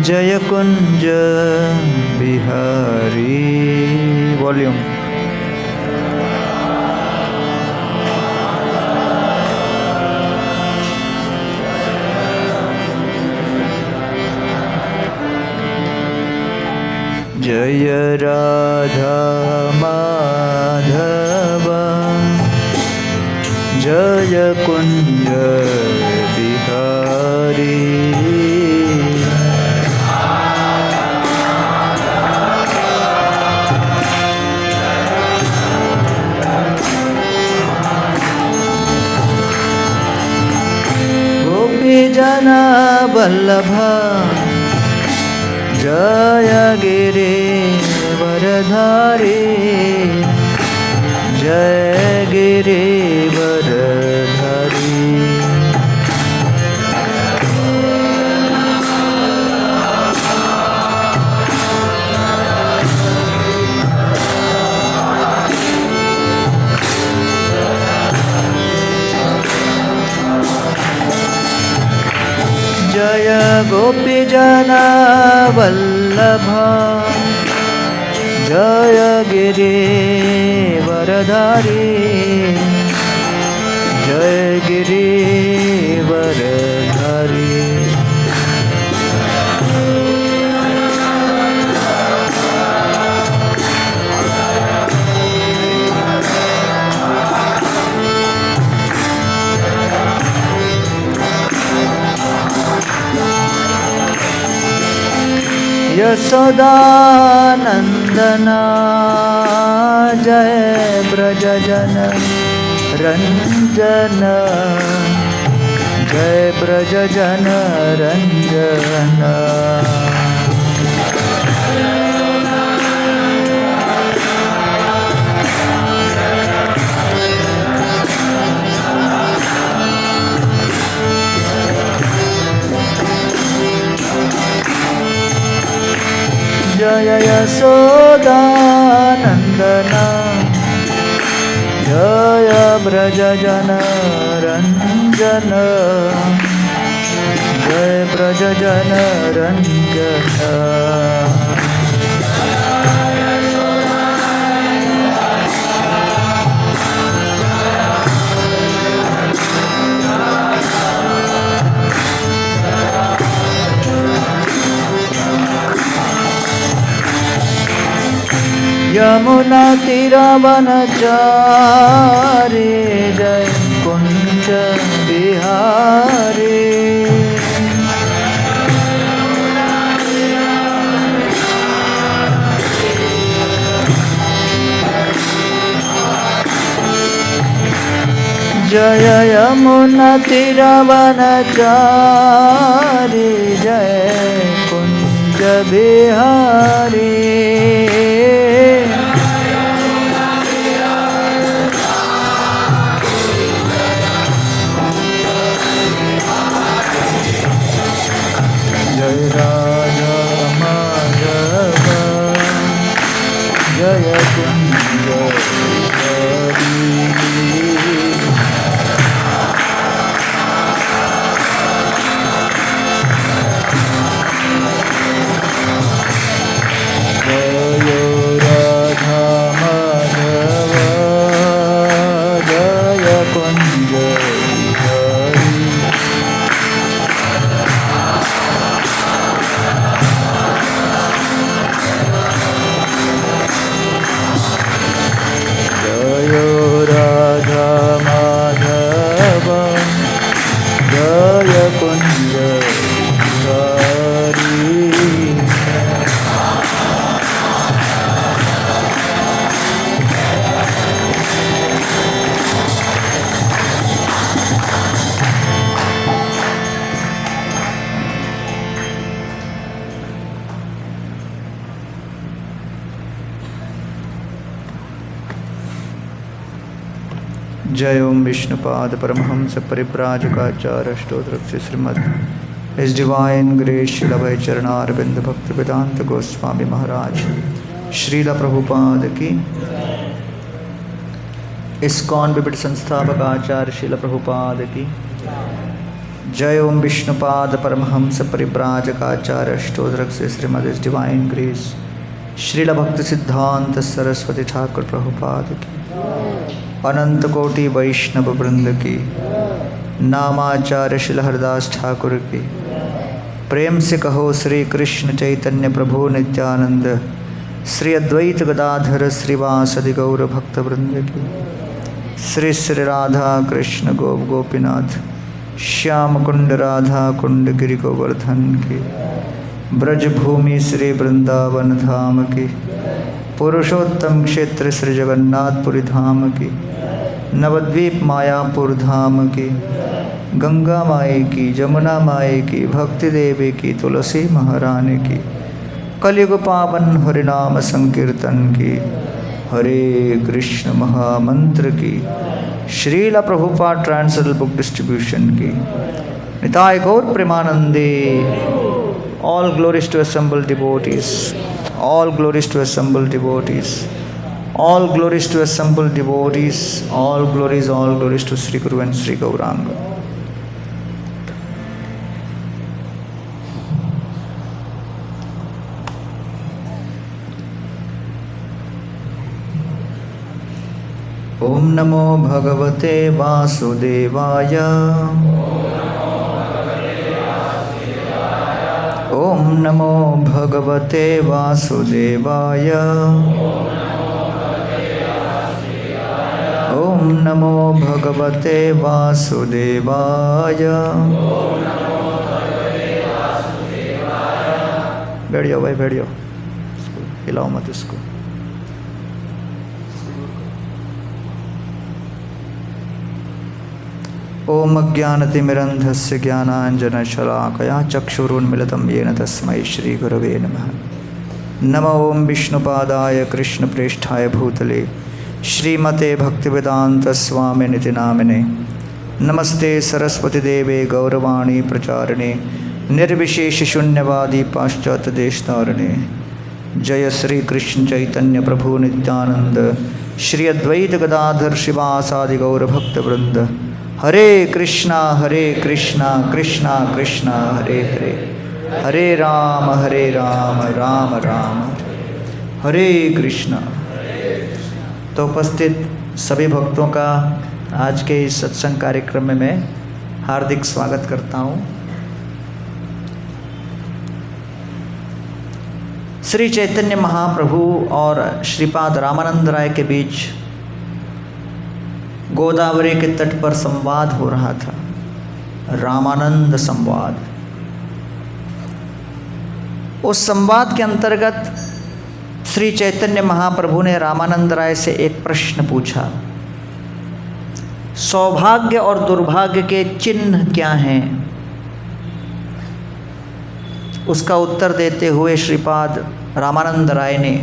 जय कुंज बिहारी। वॉल्यूम। जय राधा माधव जय कुंज बिहारी। गोपी जना वल्लभा जय गिरिवरधारी जय गिरिवरधारी। जय गोपी जना वल्लभा जय गिरिवरधारी जय गिरिवरधारी। यशोदानंदना जय ब्रजजन रंजन जय ब्रजजन रंजन। जय यशोदानंदना जय ब्रजजन रंजन जय ब्रजजन रंजन। यमुना तीरवनचारी जय कुंज बिहारी। जय यमुना तीरवनचारी जय कुंज बिहारी। जय राधा माधव जय कुंज बिहारी। जय राधा माधव जय कुंज बिहारी। जय राधा माधव जय कुंज बिहारी। जय ओम Vishnupad Paramhans परिव्राजकाचार्य स्तोत्रस्य Shrimad His Divine Grace Srila Bhai Charanaravindra Bhaktivedanta Goswami Maharaj Srila Prabhupada की। इस्कॉन विबिड संस्थापक आचार्य श्रीला प्रभुपाद की। जय ओम विष्णुपाद परमहंस परिव्राजकाचार्य अष्टोत्तरक से श्रीमद डिवाइन ग्रेस श्रील भक्ति सिद्धांत सरस्वती ठाकुर प्रभुपाद की, अनंत कोटि वैष्णव वृंद की, नामाचार्य श्रील हरदास ठाकुर की, प्रेम से कहो श्री कृष्ण चैतन्य प्रभु नित्यानंद, श्री अद्वैत गदाधर श्रीवासदि गौर भक्त वृंद की, श्री श्री राधा कृष्ण गोप गोपीनाथ श्याम कुंड राधा कुंड गिरि गोवर्धन की, ब्रजभूमि श्री वृंदावन धाम की, पुरुषोत्तम क्षेत्र श्री जगन्नाथपुरी धाम की, नवद्वीप मायापुर धाम की, गंगा माई की, जमुना माई की, भक्ति देवी की, तुलसी महारानी की, कलयुग पावन हरिनाम संकीर्तन की, हरे कृष्ण महामंत्र की, Srila Prabhupada translation book distribution की, निताय गौर प्रेमानंदे। All glories to assembled devotees, all glories to assembled devotees, all glories to assembled devotees, all glories to Sri Guru and Sri Gauranga. Om Namo Bhagavate Vasudevaya. Om Namo Bhagavate Vasudevaya. Om Namo Bhagavate Vasudevaya. बैठ जाओ भाई, बैठ जाओ, हिलाओ मत इसको। ओम अज्ञानतिमिरन्धस्य ज्ञानाञ्जनशलाकया चक्षुरुन्मिलितं येन तस्मै श्रीगुरवे नमः। नमो ओम विष्णुपादाय कृष्णप्रेष्ठाय भूतले श्रीमते भक्तिवेदान्तस्वामिनिति नामिने। नमस्ते सरस्वतीदेवे गौरवाणी प्रचारिणे निर्विशेषशून्यवादी पाश्चात्यदेशतारिणे। जय श्री कृष्ण चैतन्य प्रभु नित्यानंद, श्री अद्वैत गदाधर शिवासादि गौरभक्तवृंद। हरे कृष्णा कृष्णा कृष्णा हरे हरे, हरे राम राम राम हरे कृष्णा। तो उपस्थित सभी भक्तों का आज के इस सत्संग कार्यक्रम में मैं हार्दिक स्वागत करता हूँ। श्री चैतन्य महाप्रभु और श्रीपाद रामानंद राय के बीच गोदावरी के तट पर संवाद हो रहा था, रामानंद संवाद। उस संवाद के अंतर्गत श्री चैतन्य महाप्रभु ने रामानंद राय से एक प्रश्न पूछा, सौभाग्य और दुर्भाग्य के चिन्ह क्या हैं? उसका उत्तर देते हुए श्रीपाद रामानंद राय ने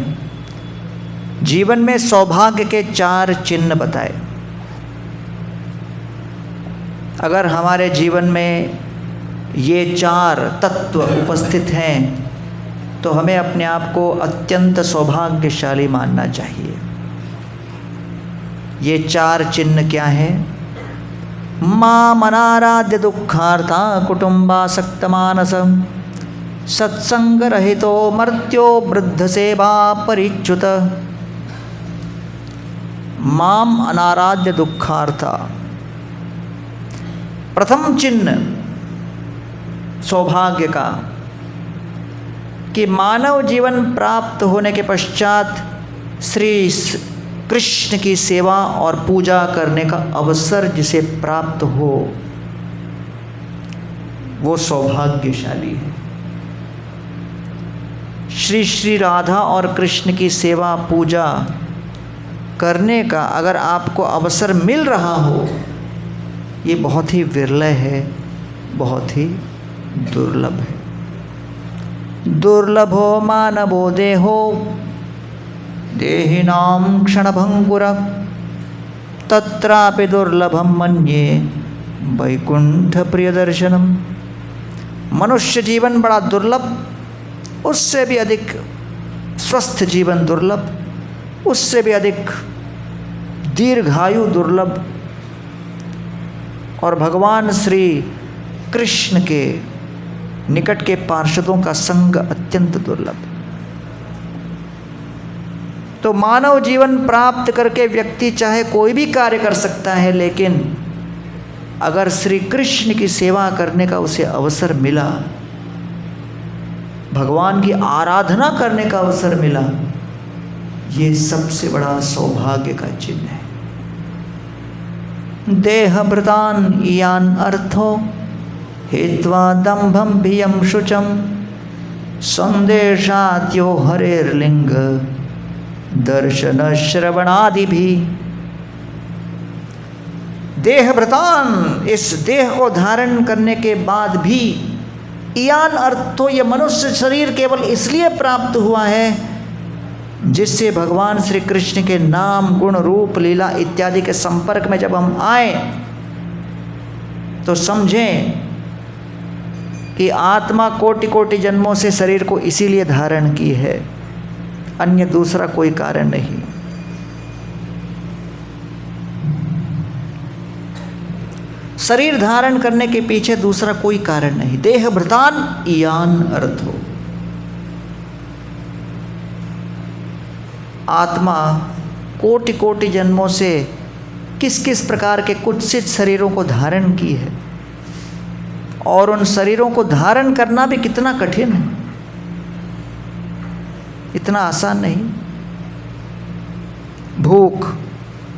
जीवन में सौभाग्य के 4 चिन्ह बताए। अगर हमारे जीवन में ये 4 तत्व उपस्थित हैं तो हमें अपने आप को अत्यंत सौभाग्यशाली मानना चाहिए। ये 4 चिन्ह क्या हैं? माम अनाराध्य दुःखार्ता कुटुम्बासक्त मानसम, सत्संग रहितो मर्त्यो वृद्ध सेवा परिच्युत। माम अनाराध्य दुःखार्ता, प्रथम चिन्ह सौभाग्य का कि मानव जीवन प्राप्त होने के पश्चात श्री कृष्ण की सेवा और पूजा करने का अवसर जिसे प्राप्त हो वो सौभाग्यशाली है। श्री श्री राधा और कृष्ण की सेवा पूजा करने का अगर आपको अवसर मिल रहा हो, ये बहुत ही विरल है, बहुत ही दुर्लभ है। दुर्लभो मानवो देहो देहिनां क्षणभंगुरः, तत्रापि दुर्लभम मन्ये वैकुंठ प्रियदर्शनम। मनुष्य जीवन बड़ा दुर्लभ, उससे भी अधिक स्वस्थ जीवन दुर्लभ, उससे भी अधिक दीर्घायु दुर्लभ। और भगवान श्री कृष्ण के निकट के पार्षदों का संग अत्यंत दुर्लभ। तो मानव जीवन प्राप्त करके व्यक्ति चाहे कोई भी कार्य कर सकता है, लेकिन अगर श्री कृष्ण की सेवा करने का उसे अवसर मिला, भगवान की आराधना करने का अवसर मिला, ये सबसे बड़ा सौभाग्य का चिन्ह है। देहभृतान यान अर्थो हेत्वा दंभम भियम शुचम संदेशात्यो हरेर्लिंग दर्शन श्रवणादि भी। देहभृतान, इस देह को धारण करने के बाद भी, यान अर्थो, ये मनुष्य शरीर केवल इसलिए प्राप्त हुआ है जिससे भगवान श्री कृष्ण के नाम गुण रूप लीला इत्यादि के संपर्क में जब हम आए तो समझें कि आत्मा कोटि कोटि जन्मों से शरीर को इसीलिए धारण की है, अन्य दूसरा कोई कारण नहीं। शरीर धारण करने के पीछे दूसरा कोई कारण नहीं। देह भृतान यान अर्थो, आत्मा कोटि कोटि जन्मों से किस किस प्रकार के कुत्सित शरीरों को धारण की है, और उन शरीरों को धारण करना भी कितना कठिन है, इतना आसान नहीं। भूख,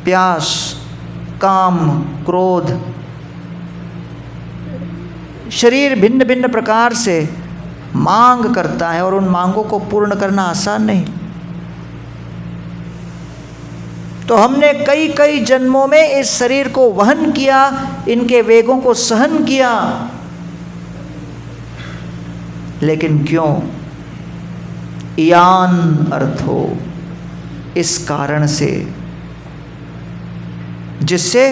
प्यास, काम, क्रोध, शरीर भिन्न भिन्न प्रकार से मांग करता है और उन मांगों को पूर्ण करना आसान नहीं। तो हमने कई कई जन्मों में इस शरीर को वहन किया, इनके वेगों को सहन किया, लेकिन क्यों? यान अर्थो, इस कारण से जिससे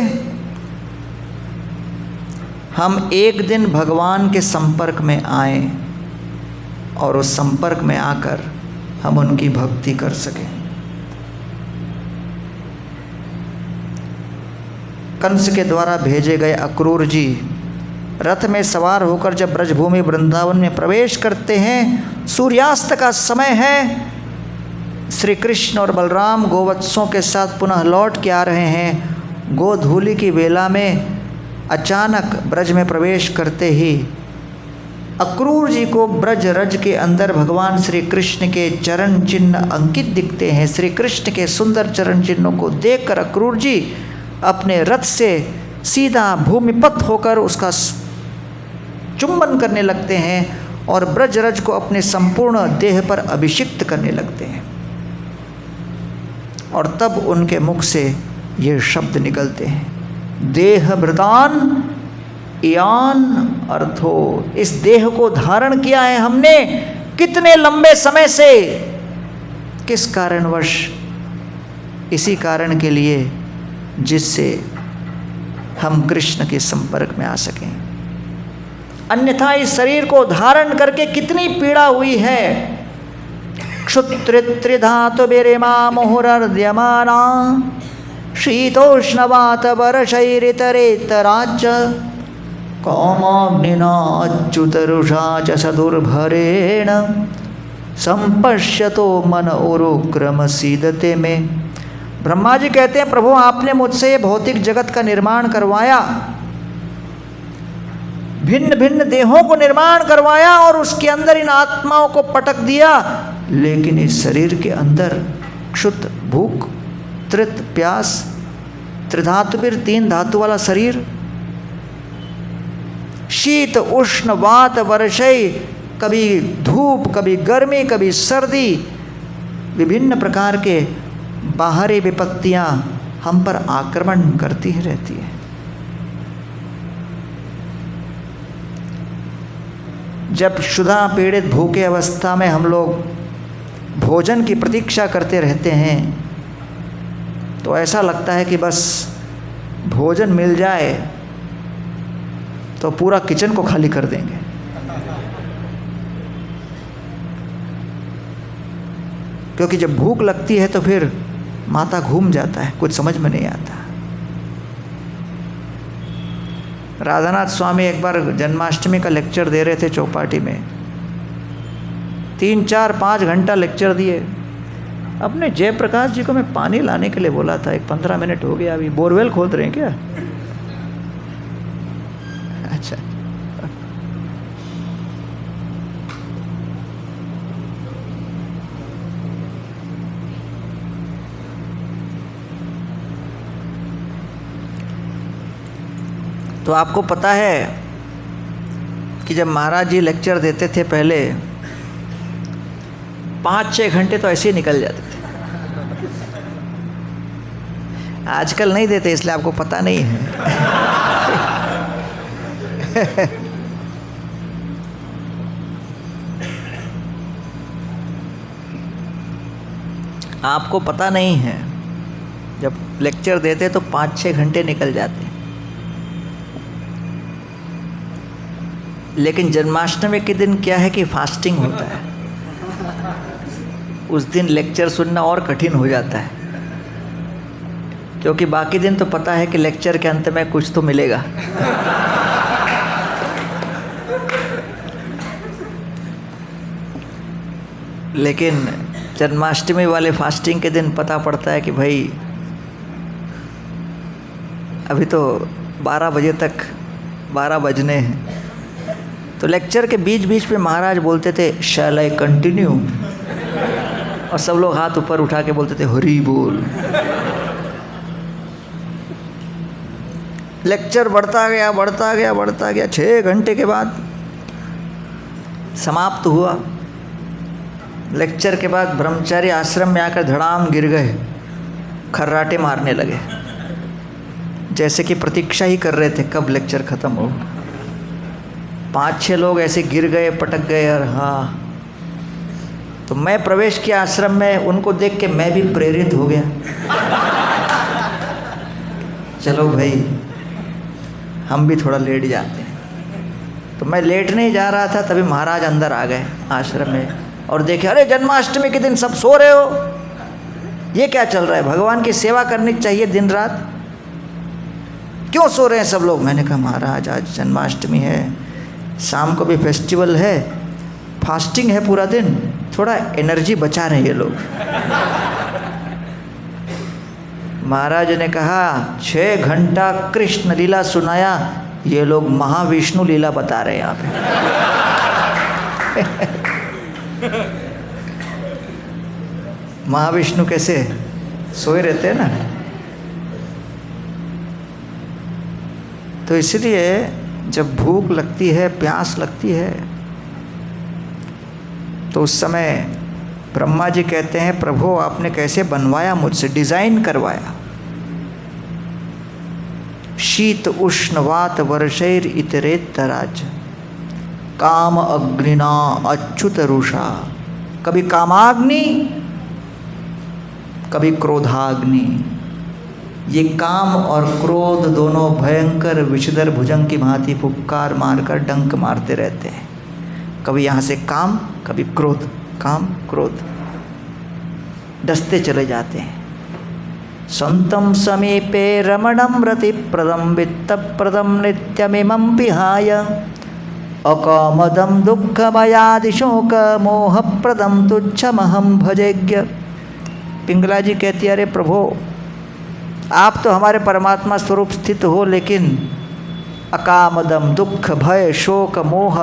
हम एक दिन भगवान के संपर्क में आए और उस संपर्क में आकर हम उनकी भक्ति कर सकें। कंस के द्वारा भेजे गए अक्रूर जी रथ में सवार होकर जब ब्रजभूमि वृंदावन में प्रवेश करते हैं, सूर्यास्त का समय है, श्री कृष्ण और बलराम गोवत्सों के साथ पुनः लौट के आ रहे हैं। गोधूलि की वेला में अचानक ब्रज में प्रवेश करते ही अक्रूर जी को ब्रज रज के अंदर भगवान श्री कृष्ण के चरण चिन्ह अंकित दिखते हैं। श्री कृष्ण के सुंदर चरण चिन्हों को देखकर अक्रूर जी अपने रथ से सीधा भूमिपत होकर उसका चुंबन करने लगते हैं और ब्रजरज को अपने संपूर्ण देह पर अभिषिक्त करने लगते हैं। और तब उनके मुख से ये शब्द निकलते हैं, देह भृतान यान अर्थो, इस देह को धारण किया है हमने कितने लंबे समय से, किस कारणवश? इसी कारण के लिए जिससे हम कृष्ण के संपर्क में आ सकें। अन्यथा इस शरीर को धारण करके कितनी पीड़ा हुई है। क्षुत्रिधातु बिरिमा मुहुरर्द्यमाना शीतोष्णवात वर्षैरितरेतराच कौमाग्निना अच्युतरुषा च सदुर्भरेण संपश्यतो मन उरुक्रम सीदते में। ब्रह्मा जी कहते हैं, प्रभु आपने मुझसे ये भौतिक जगत का निर्माण करवाया, भिन्न भिन्न देहों को निर्माण करवाया और उसके अंदर इन आत्माओं को पटक दिया, लेकिन इस शरीर के अंदर क्षुत, भूख, तृत, प्यास, त्रिधातुबिर, 3 धातु वाला शरीर, शीत, उष्ण, वात, वर्षय, कभी धूप, कभी गर्मी, कभी सर्दी, विभिन्न प्रकार के बाहरी विपत्तियां हम पर आक्रमण करती ही रहती है। जब क्षुधा पीड़ित भूखे अवस्था में हम लोग भोजन की प्रतीक्षा करते रहते हैं तो ऐसा लगता है कि बस भोजन मिल जाए तो पूरा किचन को खाली कर देंगे। क्योंकि जब भूख लगती है तो फिर माथा घूम जाता है, कुछ समझ में नहीं आता। राधानाथ स्वामी एक बार जन्माष्टमी का लेक्चर दे रहे थे चौपाटी में, 3, 4, 5 घंटा लेक्चर दिए। अपने जयप्रकाश जी को मैं पानी लाने के लिए बोला था, 15 मिनट हो गया, अभी बोरवेल खोद रहे हैं क्या? अच्छा, तो आपको पता है कि जब महाराज जी लेक्चर देते थे पहले 5-6 घंटे तो ऐसे ही निकल जाते थे। आजकल नहीं देते, इसलिए आपको पता नहीं है। आपको पता नहीं है, जब लेक्चर देते तो 5-6 घंटे निकल जाते। लेकिन जन्माष्टमी के दिन क्या है कि फास्टिंग होता है, उस दिन लेक्चर सुनना और कठिन हो जाता है, क्योंकि बाकी दिन तो पता है कि लेक्चर के अंत में कुछ तो मिलेगा। लेकिन जन्माष्टमी वाले फास्टिंग के दिन पता पड़ता है कि भाई अभी तो 12 बजे तक 12 बजने हैं। तो लेक्चर के बीच बीच में महाराज बोलते थे शैल आई कंटिन्यू, और सब लोग हाथ ऊपर उठा के बोलते थे हरि बोल। लेक्चर बढ़ता गया बढ़ता गया बढ़ता गया, 6 घंटे के बाद समाप्त हुआ। लेक्चर के बाद ब्रह्मचारी आश्रम में आकर धड़ाम गिर गए, खर्राटे मारने लगे, जैसे कि प्रतीक्षा ही कर रहे थे कब लेक्चर ख़त्म हो। 5-6 लोग ऐसे गिर गए, पटक गए। और हाँ, तो मैं प्रवेश किया आश्रम में, उनको देख के मैं भी प्रेरित हो गया, चलो भाई हम भी थोड़ा लेट जाते हैं। तो मैं लेटने जा रहा था, तभी महाराज अंदर आ गए आश्रम में और देखे, अरे जन्माष्टमी के दिन सब सो रहे हो, ये क्या चल रहा है? भगवान की सेवा करनी चाहिए दिन रात, क्यों सो रहे हैं सब लोग? मैंने कहा महाराज आज जन्माष्टमी है, शाम को भी फेस्टिवल है, फास्टिंग है पूरा दिन, थोड़ा एनर्जी बचा रहे हैं ये लोग। महाराज ने कहा 6 घंटा कृष्ण लीला सुनाया, ये लोग महाविष्णु लीला बता रहे हैं यहाँ पे। महाविष्णु कैसे सोए रहते हैं ना। तो इसलिए जब भूख लगती है, प्यास लगती है, तो उस समय ब्रह्मा जी कहते हैं प्रभु आपने कैसे बनवाया, मुझसे डिज़ाइन करवाया। शीत उष्ण वात वर्षैर इतरेतराज काम अग्निना अच्युत रुषा। कभी कामाग्नि, कभी क्रोधाग्नि। ये काम और क्रोध दोनों भयंकर विषधर भुजंग की भांति फुफकार मारकर डंक मारते रहते हैं। कभी यहाँ से काम, कभी क्रोध, काम क्रोध, डसते चले जाते हैं। संतम समीपे रमणम रतिप्रदम वित्तप्रदम नित्यमिमं विहाय अकामदम दुःखमयादिशोक मोहप्रदम तुच्छमहं भजेज्ञ। पिंगला जी कहती है, अरे प्रभु आप तो हमारे परमात्मा स्वरूप स्थित हो, लेकिन अकामदम दुख भय शोक मोह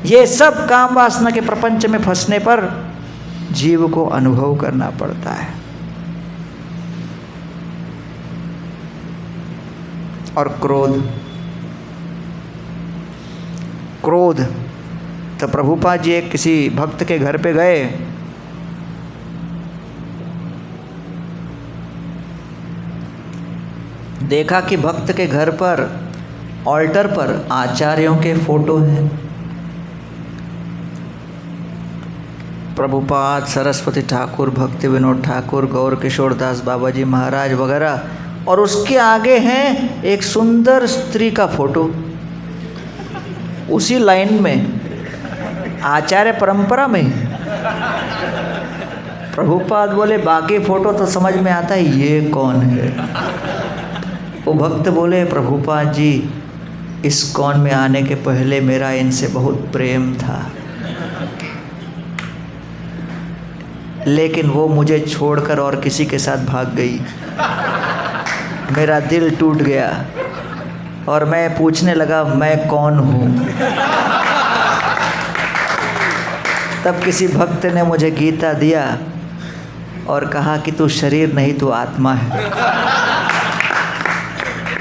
ये सब काम वासना के प्रपंच में फंसने पर जीव को अनुभव करना पड़ता है। और क्रोध, क्रोध तो प्रभुपाद जी एक किसी भक्त के घर पे गए, देखा कि भक्त के घर पर ऑल्टर पर आचार्यों के फोटो हैं, प्रभुपाद, सरस्वती ठाकुर, भक्ति विनोद ठाकुर, गौर किशोर दास बाबा जी महाराज वगैरह, और उसके आगे हैं एक सुंदर स्त्री का फोटो। उसी लाइन में आचार्य परंपरा में। प्रभुपाद बोले बाकी फोटो तो समझ में आता है, ये कौन है? वो भक्त बोले प्रभुपाद जी इस्कॉन में आने के पहले मेरा इनसे बहुत प्रेम था, लेकिन वो मुझे छोड़कर और किसी के साथ भाग गई। मेरा दिल टूट गया और मैं पूछने लगा मैं कौन हूँ। तब किसी भक्त ने मुझे गीता दिया और कहा कि तू शरीर नहीं, तू आत्मा है।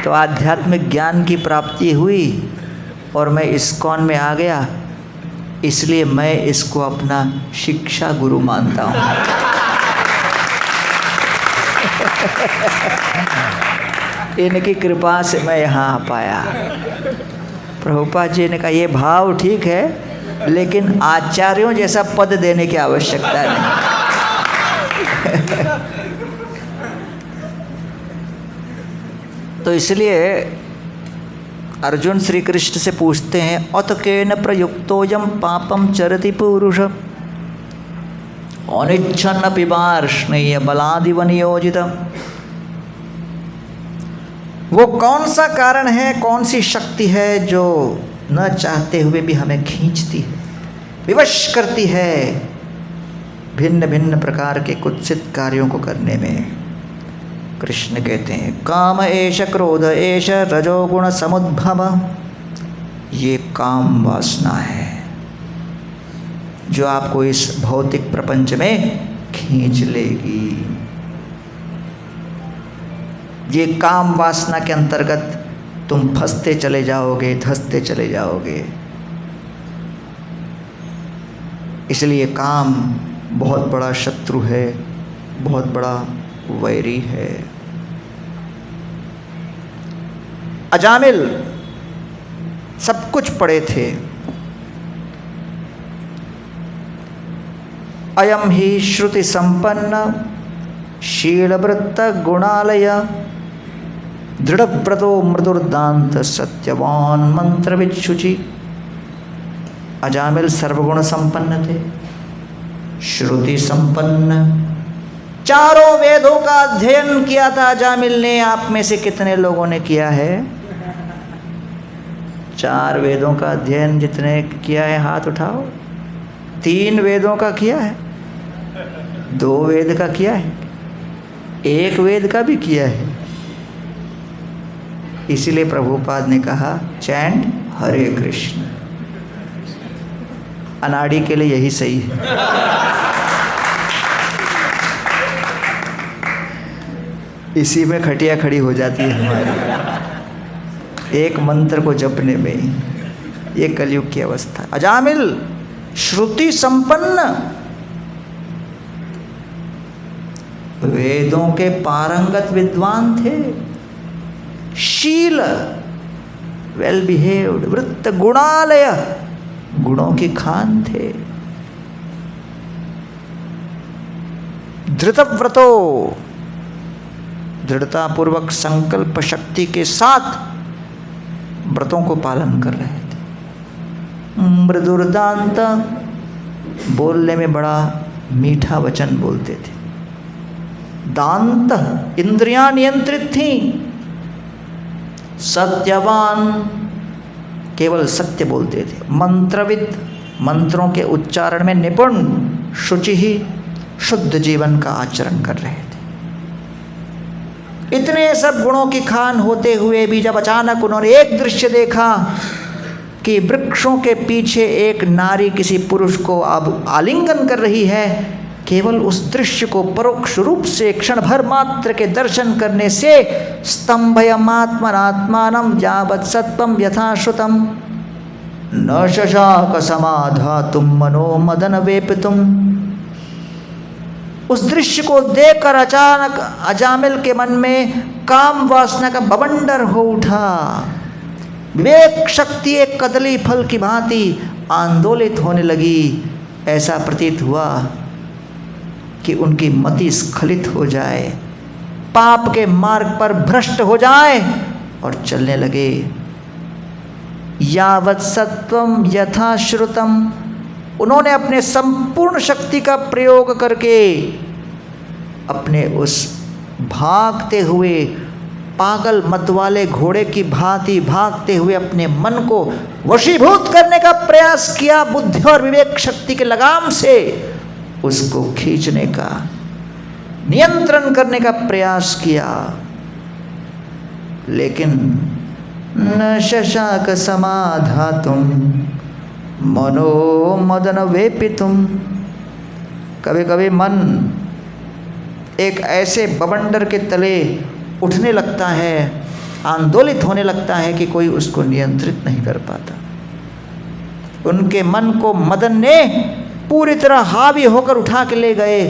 तो आध्यात्मिक ज्ञान की प्राप्ति हुई और मैं इस्कॉन में आ गया, इसलिए मैं इसको अपना शिक्षा गुरु मानता हूँ। इनकी कृपा से मैं यहाँ आ पाया। प्रभुपाद जी ने कहा ये भाव ठीक है, लेकिन आचार्यों जैसा पद देने की आवश्यकता नहीं। तो इसलिए अर्जुन श्री कृष्ण से पूछते हैं अत केन प्रयुक्तोऽयं पापम चरति पुरुष अनिच्छन्नपि वार्ष्णेय बलादिव नियोजितम्। वो कौन सा कारण है, कौन सी शक्ति है जो न चाहते हुए भी हमें खींचती है, विवश करती है भिन्न भिन्न प्रकार के कुत्सित कार्यों को करने में। कृष्ण कहते हैं काम एष क्रोध एष रजोगुण समुद्भव, ये काम वासना है जो आपको इस भौतिक प्रपंच में खींच लेगी। ये काम वासना के अंतर्गत तुम फंसते चले जाओगे, धंसते चले जाओगे। इसलिए काम बहुत बड़ा शत्रु है, बहुत बड़ा वैरी है। अजामिल सब कुछ पढ़े थे। अयम ही श्रुति संपन्न शीलवृत्त गुणालय दृढ़व्रतो मृदुर्दांत सत्यवान मंत्र विच्छुचि। अजामिल सर्वगुण संपन्न थे, श्रुति संपन्न, चारों वेदों का अध्ययन किया था अजामिल ने। आप में से कितने लोगों ने किया है? 4 वेदों का अध्ययन जितने किया है हाथ उठाओ। 3 वेदों का किया है, 2 वेद का किया है, 1 वेद का भी किया है। इसीलिए प्रभुपाद ने कहा चैंट हरे कृष्ण। अनाड़ी के लिए यही सही है। इसी में खटिया खड़ी हो जाती है हमारी, एक मंत्र को जपने में। ये कलयुग की अवस्था। अजामिल श्रुति संपन्न, वेदों के पारंगत विद्वान थे, शील वेल बिहेव्ड, वृत्त गुणालय गुणों की खान थे, धृतव्रतो दृढ़तापूर्वक संकल्प शक्ति के साथ व्रतों को पालन कर रहे थे। मृदुर्दांत, बोलने में बड़ा मीठा वचन बोलते थे। दांत, इंद्रियां नियंत्रित थीं। सत्यवान, केवल सत्य बोलते थे। मंत्रविद, मंत्रों के उच्चारण में निपुण। शुचि ही, शुद्ध जीवन का आचरण कर रहे थे। इतने सब गुणों की खान होते हुए भी जब अचानक उन्होंने एक दृश्य देखा कि वृक्षों के पीछे एक नारी किसी पुरुष को अब आलिंगन कर रही है, केवल उस दृश्य को परोक्ष रूप से क्षण भर मात्र के दर्शन करने से स्तंभयमात्मनात्मानं यावत् सत्वं यथा श्रुतं न शशाक समाधातुं मनो मदन वेपितुम्। उस दृश्य को देखकर अचानक अजामिल के मन में काम वासना का बवंडर हो उठा। विवेक शक्ति एक कदली फल की भांति आंदोलित होने लगी। ऐसा प्रतीत हुआ कि उनकी मति स्खलित हो जाए, पाप के मार्ग पर भ्रष्ट हो जाए और चलने लगे। यावत् सत्वम यथा श्रुतम, उन्होंने अपने संपूर्ण शक्ति का प्रयोग करके अपने उस भागते हुए पागल मतवाले घोड़े की भांति भागते हुए अपने मन को वशीभूत करने का प्रयास किया, बुद्धि और विवेक शक्ति के लगाम से उसको खींचने का, नियंत्रण करने का प्रयास किया, लेकिन न शशाक समाधातुम मनो मदन वेपितुम। कभी कभी मन एक ऐसे बवंडर के तले उठने लगता है, आंदोलित होने लगता है कि कोई उसको नियंत्रित नहीं कर पाता। उनके मन को मदन ने पूरी तरह हावी होकर उठा के ले गए,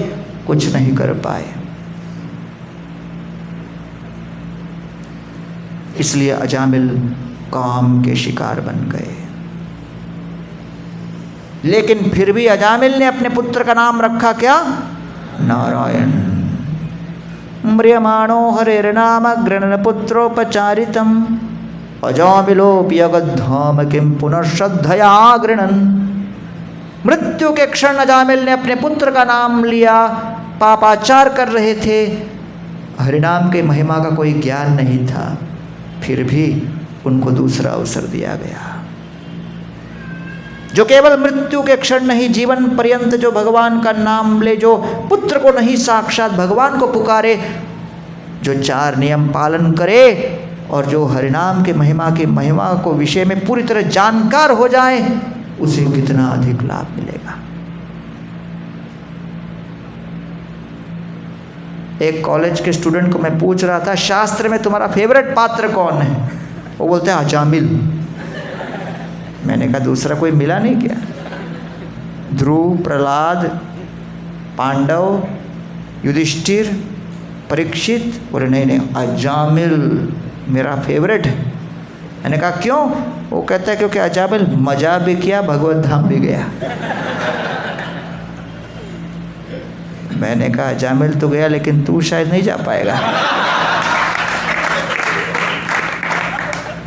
कुछ नहीं कर पाए। इसलिए अजामिल काम के शिकार बन गए। लेकिन फिर भी अजामिल ने अपने पुत्र का नाम रखा क्या? नारायण। म्रियमाणो हरेर्नाम गृणन पुत्रोपचारितम अजामिलोऽप्यगद्धाम किं पुनर्श्रद्धया गृणन। मृत्यु के क्षण अजामिल ने अपने पुत्र का नाम लिया, पापाचार कर रहे थे, हरिनाम के महिमा का कोई ज्ञान नहीं था, फिर भी उनको दूसरा अवसर दिया गया। जो केवल मृत्यु के क्षण नहीं, जीवन पर्यंत जो भगवान का नाम ले, जो पुत्र को नहीं साक्षात भगवान को पुकारे, जो 4 नियम पालन करे और जो हरिनाम के महिमा को विषय में पूरी तरह जानकार हो जाए, उसे कितना अधिक लाभ मिलेगा। एक कॉलेज के स्टूडेंट को मैं पूछ रहा था, शास्त्र में तुम्हारा फेवरेट पात्र कौन है? वो बोलते हैं अजामिल। मैंने कहा दूसरा कोई मिला नहीं क्या? ध्रुव, प्रहलाद, पांडव, युधिष्ठिर, परीक्षित? बोले नहीं, अजामिल मेरा फेवरेट है। मैंने कहा क्यों? वो कहता है क्योंकि अजामिल मजा भी किया, भगवत धाम भी गया। मैंने कहा अजामिल तो गया, लेकिन तू शायद नहीं जा पाएगा,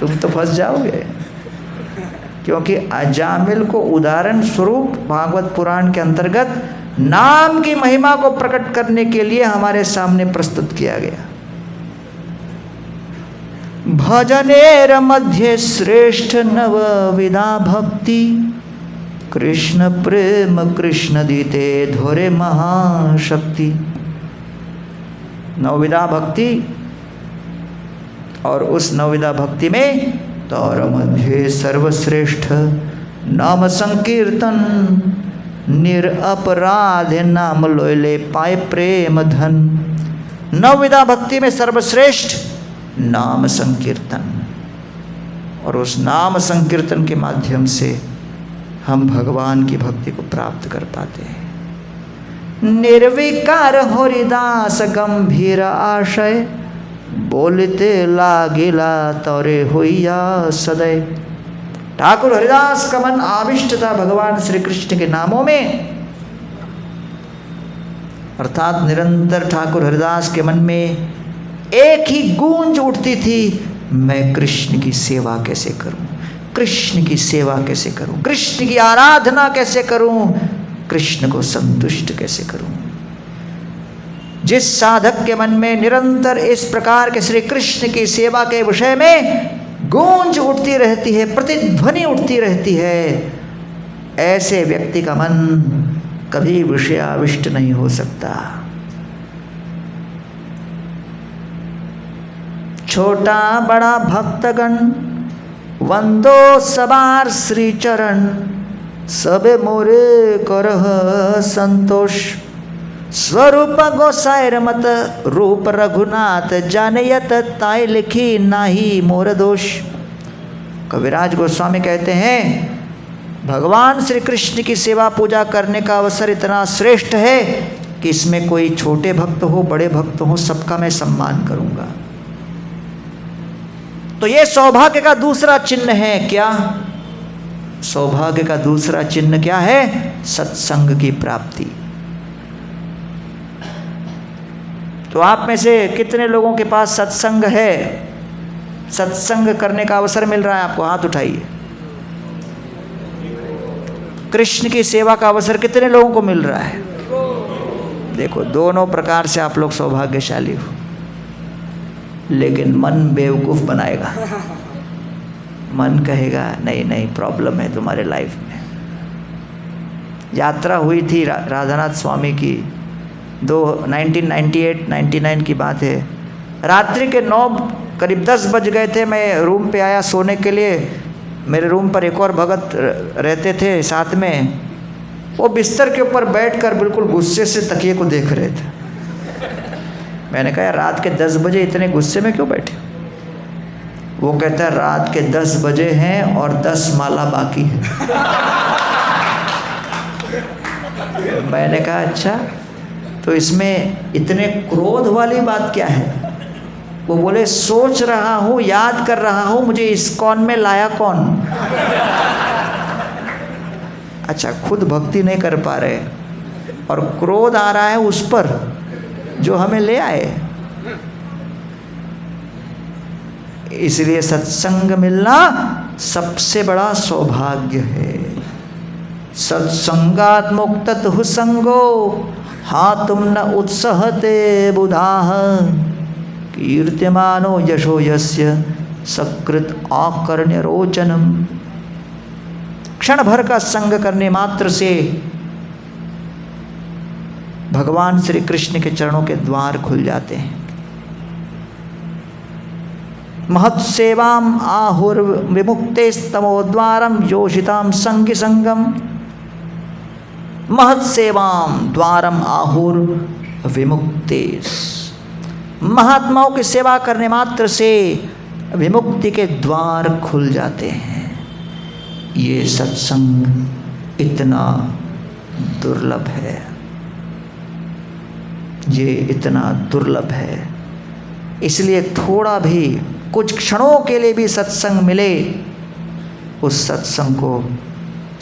तुम तो फंस जाओगे। क्योंकि अजामिल को उदाहरण स्वरूप भागवत पुराण के अंतर्गत नाम की महिमा को प्रकट करने के लिए हमारे सामने प्रस्तुत किया गया। भजनेर मध्य श्रेष्ठ नवविधा भक्ति, कृष्ण प्रेम कृष्ण दीते धोरे महाशक्ति। नवविधा भक्ति, और उस नवविधा भक्ति में तौर मध्य सर्वश्रेष्ठ नाम संकीर्तन, निरपराध नाम लोयले पाए प्रेम धन। नवविधा भक्ति में सर्वश्रेष्ठ नाम संकीर्तन, और उस नाम संकीर्तन के माध्यम से हम भगवान की भक्ति को प्राप्त कर पाते हैं। निर्विकार हरिदास गंभीर आशय, बोलते लागिला तोरे होइया सदै। ठाकुर हरिदास का मन आविष्ट था भगवान श्री कृष्ण के नामों में, अर्थात निरंतर ठाकुर हरिदास के मन में एक ही गूंज उठती थी, मैं कृष्ण की सेवा कैसे करूं, कृष्ण की सेवा कैसे करूं, कृष्ण की आराधना कैसे करूं, कृष्ण को संतुष्ट कैसे करूं। जिस साधक के मन में निरंतर इस प्रकार के श्री कृष्ण की सेवा के विषय में गूंज उठती रहती है, प्रतिध्वनि उठती रहती है, ऐसे व्यक्ति का मन कभी विषयाविष्ट नहीं हो सकता। छोटा बड़ा भक्तगण वंदो सबार श्री चरण, सबे मोरे करह संतोष। स्वरूप गोसायर मत रूप रघुनाथ, जानयत ताय लिखी नाही मोर दोष। कविराज गोस्वामी कहते हैं भगवान श्री कृष्ण की सेवा पूजा करने का अवसर इतना श्रेष्ठ है कि इसमें कोई छोटे भक्त हो बड़े भक्त हो, सबका मैं सम्मान करूंगा। तो ये सौभाग्य का दूसरा चिन्ह है। क्या सौभाग्य का दूसरा चिन्ह क्या है? सत्संग की प्राप्ति। तो आप में से कितने लोगों के पास सत्संग है, सत्संग करने का अवसर मिल रहा है आपको? हाथ उठाइए। कृष्ण की सेवा का अवसर कितने लोगों को मिल रहा है? देखो, दोनों प्रकार से आप लोग सौभाग्यशाली हो। लेकिन मन बेवकूफ़ बनाएगा। मन कहेगा नहीं नहीं, प्रॉब्लम है तुम्हारे लाइफ में। यात्रा हुई थी राधानाथ स्वामी की, 1998-99 की बात है। रात्रि के 9 करीब 10 बज गए थे। मैं रूम पे आया सोने के लिए। मेरे रूम पर एक और भगत रहते थे साथ में। वो बिस्तर के ऊपर बैठकर बिल्कुल गुस्से से तकिए को देख रहे थे। मैंने कहा यार रात के 10 बजे इतने गुस्से में क्यों बैठे? वो कहता है रात के 10 बजे हैं और 10 माला बाकी है। मैंने कहा अच्छा, तो इसमें इतने क्रोध वाली बात क्या है? वो बोले सोच रहा हूँ, याद कर रहा हूँ, मुझे इस्कॉन में लाया कौन? अच्छा, खुद भक्ति नहीं कर पा रहे और क्रोध आ रहा है उस पर जो हमें ले आए। इसलिए सत्संग मिलना सबसे बड़ा सौभाग्य है। सत्संगात् मुक्ततः संगो हातुम न उत्सहते बुधाः कीर्त्यमानो यशो यस्य सकृत आकर्ण्य रोचनम। क्षण भर का संग करने मात्र से भगवान श्री कृष्ण के चरणों के द्वार खुल जाते हैं। महत्सेवाम आहुर विमुक्तेस्तमोद्वारम योषिताम संगी संगम। महत्सेवाम द्वारम आहुर विमुक्तेस। महात्माओं की सेवा करने मात्र से विमुक्ति के द्वार खुल जाते हैं। ये सत्संग इतना दुर्लभ है, ये इतना दुर्लभ है। इसलिए थोड़ा भी, कुछ क्षणों के लिए भी सत्संग मिले, उस सत्संग को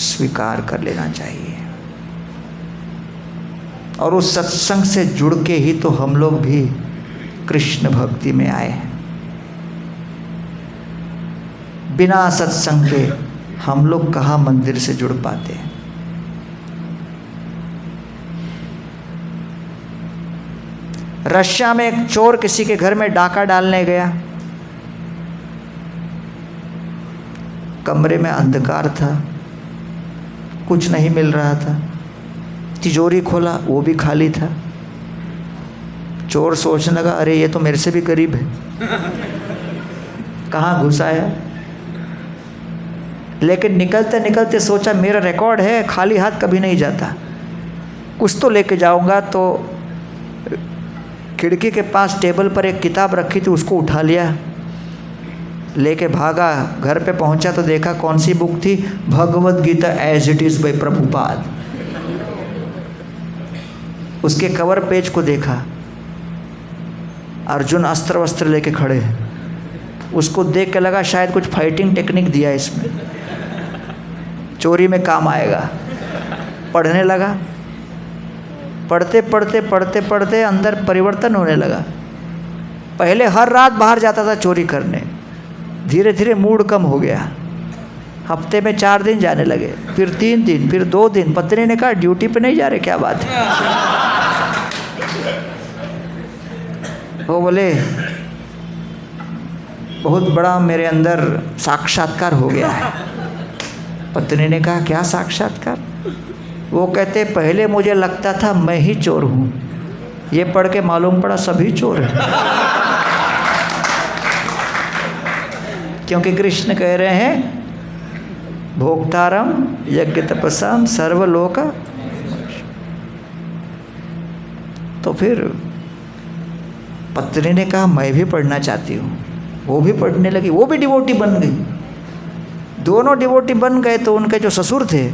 स्वीकार कर लेना चाहिए। और उस सत्संग से जुड़ के ही तो हम लोग भी कृष्ण भक्ति में आए हैं। बिना सत्संग के हम लोग कहाँ मंदिर से जुड़ पाते हैं? रशिया में एक चोर किसी के घर में डाका डालने गया। कमरे में अंधकार था, कुछ नहीं मिल रहा था। तिजोरी खोला, वो भी खाली था। चोर सोचने लगा अरे ये तो मेरे से भी गरीब है, कहाँ घुस आया। लेकिन निकलते निकलते सोचा मेरा रिकॉर्ड है, खाली हाथ कभी नहीं जाता, कुछ तो लेके जाऊंगा। तो खिड़की के पास टेबल पर एक किताब रखी थी, उसको उठा लिया, लेके भागा। घर पे पहुंचा तो देखा कौन सी बुक थी? Bhagavad Gita as it is by Prabhupada. उसके कवर पेज को देखा, अर्जुन अस्त्र वस्त्र लेके खड़े हैं। उसको देख के लगा शायद कुछ फाइटिंग टेक्निक दिया इसमें, चोरी में काम आएगा। पढ़ने लगा, पढ़ते पढ़ते पढ़ते पढ़ते अंदर परिवर्तन होने लगा। पहले हर रात बाहर जाता था चोरी करने, धीरे धीरे मूड कम हो गया। हफ्ते में 4 दिन जाने लगे, फिर 3 दिन, फिर 2 दिन। पत्नी ने कहा ड्यूटी पे नहीं जा रहे, क्या बात है? वो बोले बहुत बड़ा मेरे अंदर साक्षात्कार हो गया है। पत्नी ने कहा क्या साक्षात्कार? वो कहते पहले मुझे लगता था मैं ही चोर हूँ, ये पढ़ के मालूम पड़ा सभी चोर हैं। क्योंकि कृष्ण कह रहे हैं भोक्तारम यज्ञ तपसाम सर्वलोक। तो फिर पत्नी ने कहा मैं भी पढ़ना चाहती हूँ। वो भी पढ़ने लगी, वो भी डिवोटी बन गई। दोनों डिवोटी बन गए। तो उनके जो ससुर थे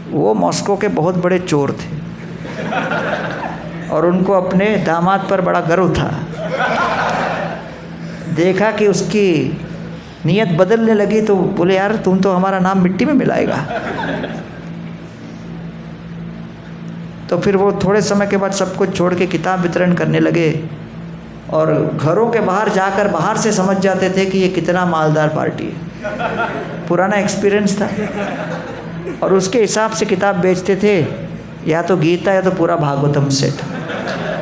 वो मॉस्को के बहुत बड़े चोर थे और उनको अपने दामाद पर बड़ा गर्व था। देखा कि उसकी नीयत बदलने लगी तो बोले यार तुम तो हमारा नाम मिट्टी में मिलाएगा। तो फिर वो थोड़े समय के बाद सब कुछ छोड़ के किताब वितरण करने लगे और घरों के बाहर जाकर बाहर से समझ जाते थे कि ये कितना मालदार पार्टी है। पुराना एक्सपीरियंस था और उसके हिसाब से किताब बेचते थे, या तो गीता या तो पूरा भागवतम सेट।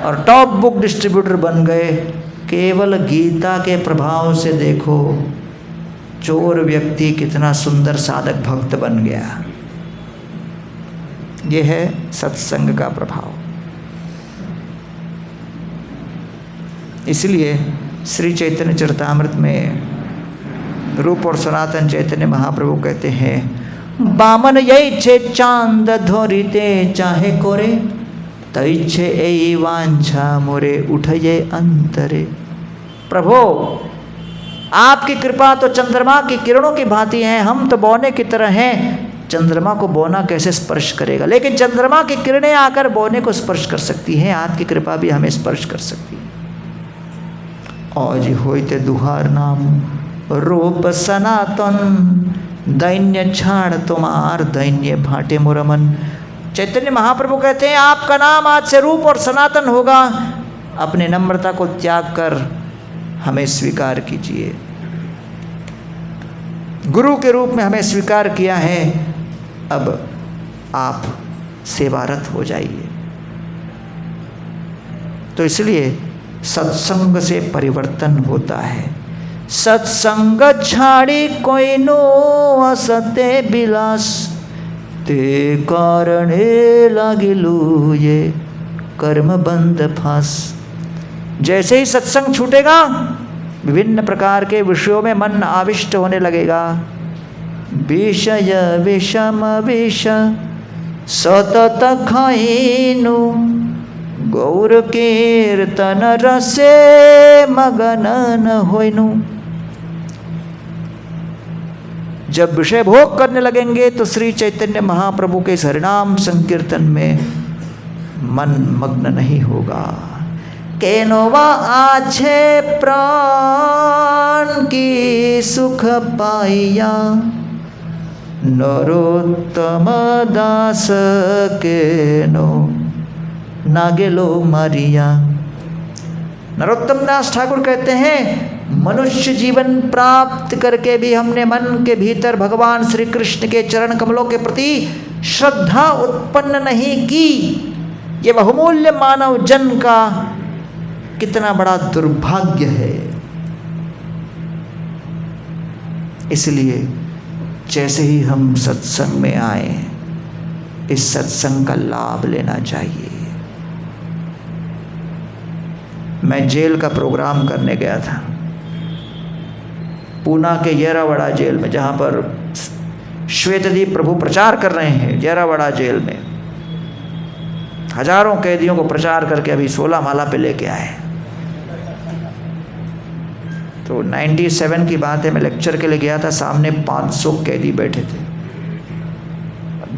और टॉप बुक डिस्ट्रीब्यूटर बन गए केवल गीता के प्रभाव से देखो, चोर व्यक्ति कितना सुंदर साधक भक्त बन गया। ये है सत्संग का प्रभाव। इसलिए श्री चैतन्य चरितामृत में रूप और सनातन चैतन्य महाप्रभु कहते हैं, बामन यही छे चांद धोरिते चाहे कोरे, तैछे ए वांछा मोरे उठये अंतरे। प्रभु आपकी कृपा तो चंद्रमा की किरणों की भांति है, हम तो बौने की तरह हैं। चंद्रमा को बौना कैसे स्पर्श करेगा, लेकिन चंद्रमा की किरणें आकर बौने को स्पर्श कर सकती हैं। आपकी कृपा भी हमें स्पर्श कर सकती है। औज होइते दुहार नाम रूप सनातन, दैन्य छाड़ तुम्हार दैन्य भाटे मुरमन। चैतन्य महाप्रभु कहते हैं, आपका नाम आज से रूप और सनातन होगा। अपनी नम्रता को त्याग कर हमें स्वीकार कीजिए। गुरु के रूप में हमें स्वीकार किया है, अब आप सेवारत हो जाइए। तो इसलिए सत्संग से परिवर्तन होता है। सत्संग छाड़ी कोई नो असते बिलास, ते कारणे लागिलू ये कर्म बंद फास। जैसे ही सत्संग छूटेगा, विभिन्न प्रकार के विषयों में मन आविष्ट होने लगेगा। विषय विषम विष सतत खाइनु, गौर कीर्तन रसे मगन न होइनु। जब विषय भोग करने लगेंगे तो श्री चैतन्य महाप्रभु के इस हरिनाम संकीर्तन में मन मग्न नहीं होगा। केनोवा आछे प्राण की सुख पाइया, नरोत्तम दास केनो नागेलो मारिया। नरोत्तम दास ठाकुर कहते हैं, मनुष्य जीवन प्राप्त करके भी हमने मन के भीतर भगवान श्री कृष्ण के चरण कमलों के प्रति श्रद्धा उत्पन्न नहीं की। ये बहुमूल्य मानव जन्म का कितना बड़ा दुर्भाग्य है। इसलिए जैसे ही हम सत्संग में आए, इस सत्संग का लाभ लेना चाहिए। मैं जेल का प्रोग्राम करने गया था, पूना के येरावाड़ा जेल में, जहाँ पर श्वेतदीप प्रभु प्रचार कर रहे हैं। येरावाड़ा जेल में हजारों कैदियों को प्रचार करके अभी 16 माला पे लेके आए। तो 97 की बात है, मैं लेक्चर के लिए गया था, सामने 500 कैदी बैठे थे।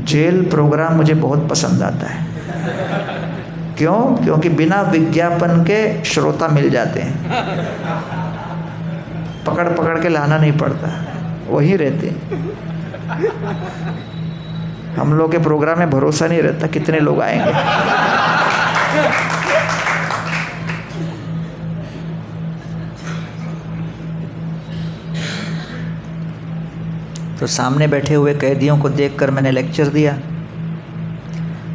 जेल प्रोग्राम मुझे बहुत पसंद आता है। क्यों? क्योंकि बिना विज्ञापन के श्रोता मिल जाते हैं, पकड़ पकड़ के लाना नहीं पड़ता, वहीं रहते हैं। हम लोग के प्रोग्राम में भरोसा नहीं रहता कितने लोग आएंगे। तो सामने बैठे हुए कैदियों को देखकर मैंने लेक्चर दिया।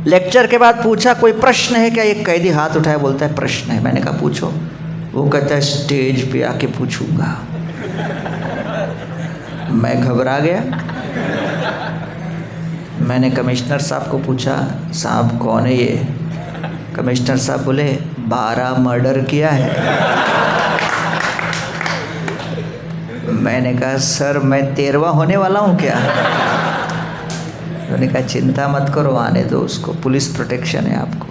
लेक्चर के बाद पूछा, कोई प्रश्न है क्या? एक कैदी हाथ उठाया, बोलता है प्रश्न है। मैंने कहा पूछो। वो कहता है स्टेज पे आके पूछूंगा। मैं घबरा गया। मैंने कमिश्नर साहब को पूछा, साहब कौन है ये? कमिश्नर साहब बोले 12 मर्डर किया है। मैंने कहा सर मैं 13वां होने वाला हूँ क्या? उन्होंने कहा चिंता मत करो, आने दो उसको, पुलिस प्रोटेक्शन है आपको।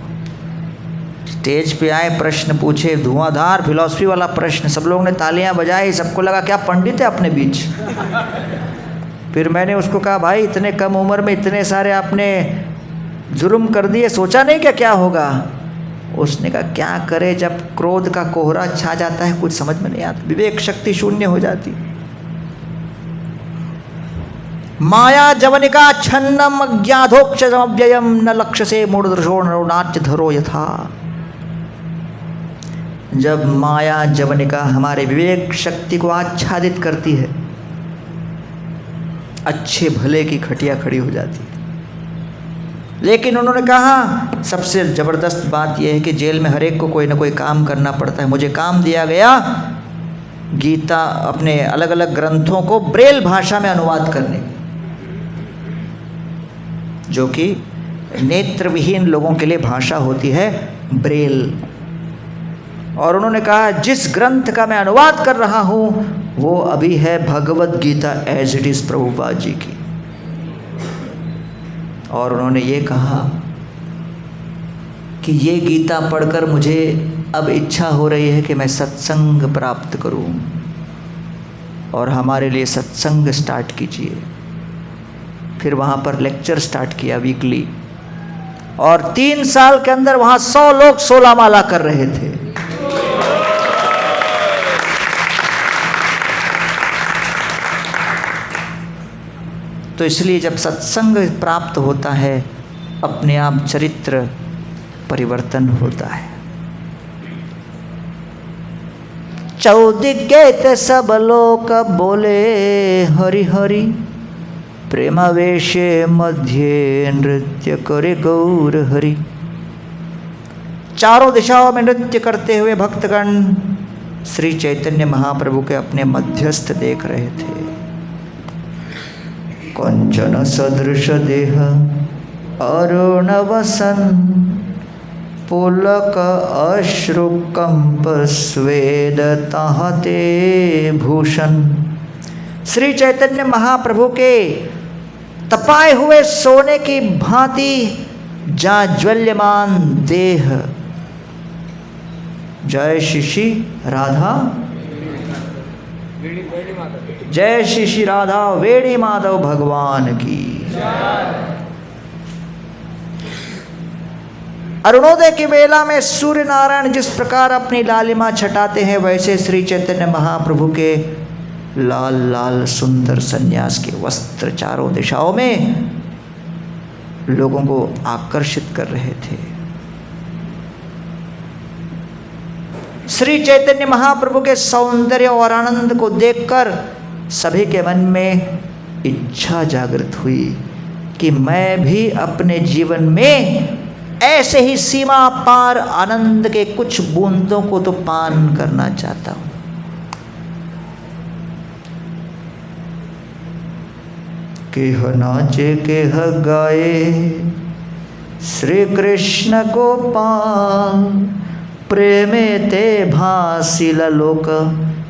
स्टेज पे आए, प्रश्न पूछे, धुआंधार फिलॉसफी वाला प्रश्न, सब लोगों ने तालियां बजाई, सबको लगा क्या पंडित है अपने बीच। फिर मैंने उसको कहा भाई इतने कम उम्र में इतने सारे आपने जुर्म कर दिए, सोचा नहीं क्या होगा? उसने कहा क्या करे, जब क्रोध का कोहरा छा जाता है कुछ समझ में नहीं आता, विवेक शक्ति शून्य हो जाती। माया जवनिका छन्नम अज्ञाधोक्षयम न लक्ष्य से मूढ़दृशो नाट्य धरो यथा। जब माया जवनिका हमारे विवेक शक्ति को आच्छादित करती है, अच्छे भले की खटिया खड़ी हो जाती है। लेकिन उन्होंने कहा सबसे ज़बरदस्त बात यह है कि जेल में हर एक को कोई ना कोई काम करना पड़ता है। मुझे काम दिया गया गीता अपने अलग अलग ग्रंथों को ब्रेल भाषा में अनुवाद करने, जो कि नेत्रविहीन लोगों के लिए भाषा होती है ब्रेल। और उन्होंने कहा जिस ग्रंथ का मैं अनुवाद कर रहा हूँ वो अभी है Bhagavad Gita as it is Prabhupada ji की। और उन्होंने ये कहा कि ये गीता पढ़कर मुझे अब इच्छा हो रही है कि मैं सत्संग प्राप्त करूं, और हमारे लिए सत्संग स्टार्ट कीजिए। फिर वहाँ पर लेक्चर स्टार्ट किया वीकली, और 3 साल के अंदर वहाँ 100 लोग 16 माला कर रहे थे। तो इसलिए जब सत्संग प्राप्त होता है अपने आप चरित्र परिवर्तन होता है। चौदिग्गे सब लोग बोले हरि हरि, प्रेमावेशे मध्य नृत्य करे गौर हरि। चारों दिशाओं में नृत्य करते हुए भक्तगण श्री चैतन्य महाप्रभु के अपने मध्यस्थ देख रहे थे। कंचन सदृश देह अरुण वसन, पुलक अश्रुकंप स्वेद ताहते भूषण। श्री चैतन्य महाप्रभु के तपाए हुए सोने की भांति जाज्वल्यमान देह। जय श्री राधा, जय श्री राधा वेणी माधव भगवान की। अरुणोदय की वेला में सूर्य नारायण जिस प्रकार अपनी लालिमा छटाते हैं, वैसे श्री चैतन्य महाप्रभु के लाल लाल सुंदर सन्यास के वस्त्र चारों दिशाओं में लोगों को आकर्षित कर रहे थे। श्री चैतन्य महाप्रभु के सौंदर्य और आनंद को देखकर सभी के मन में इच्छा जागृत हुई कि मैं भी अपने जीवन में ऐसे ही सीमा पार आनंद के कुछ बूंदों को तो पान करना चाहता हूं। केह नाचे केह गाए श्री कृष्ण गोपाल, प्रेमे ते भासिल लोक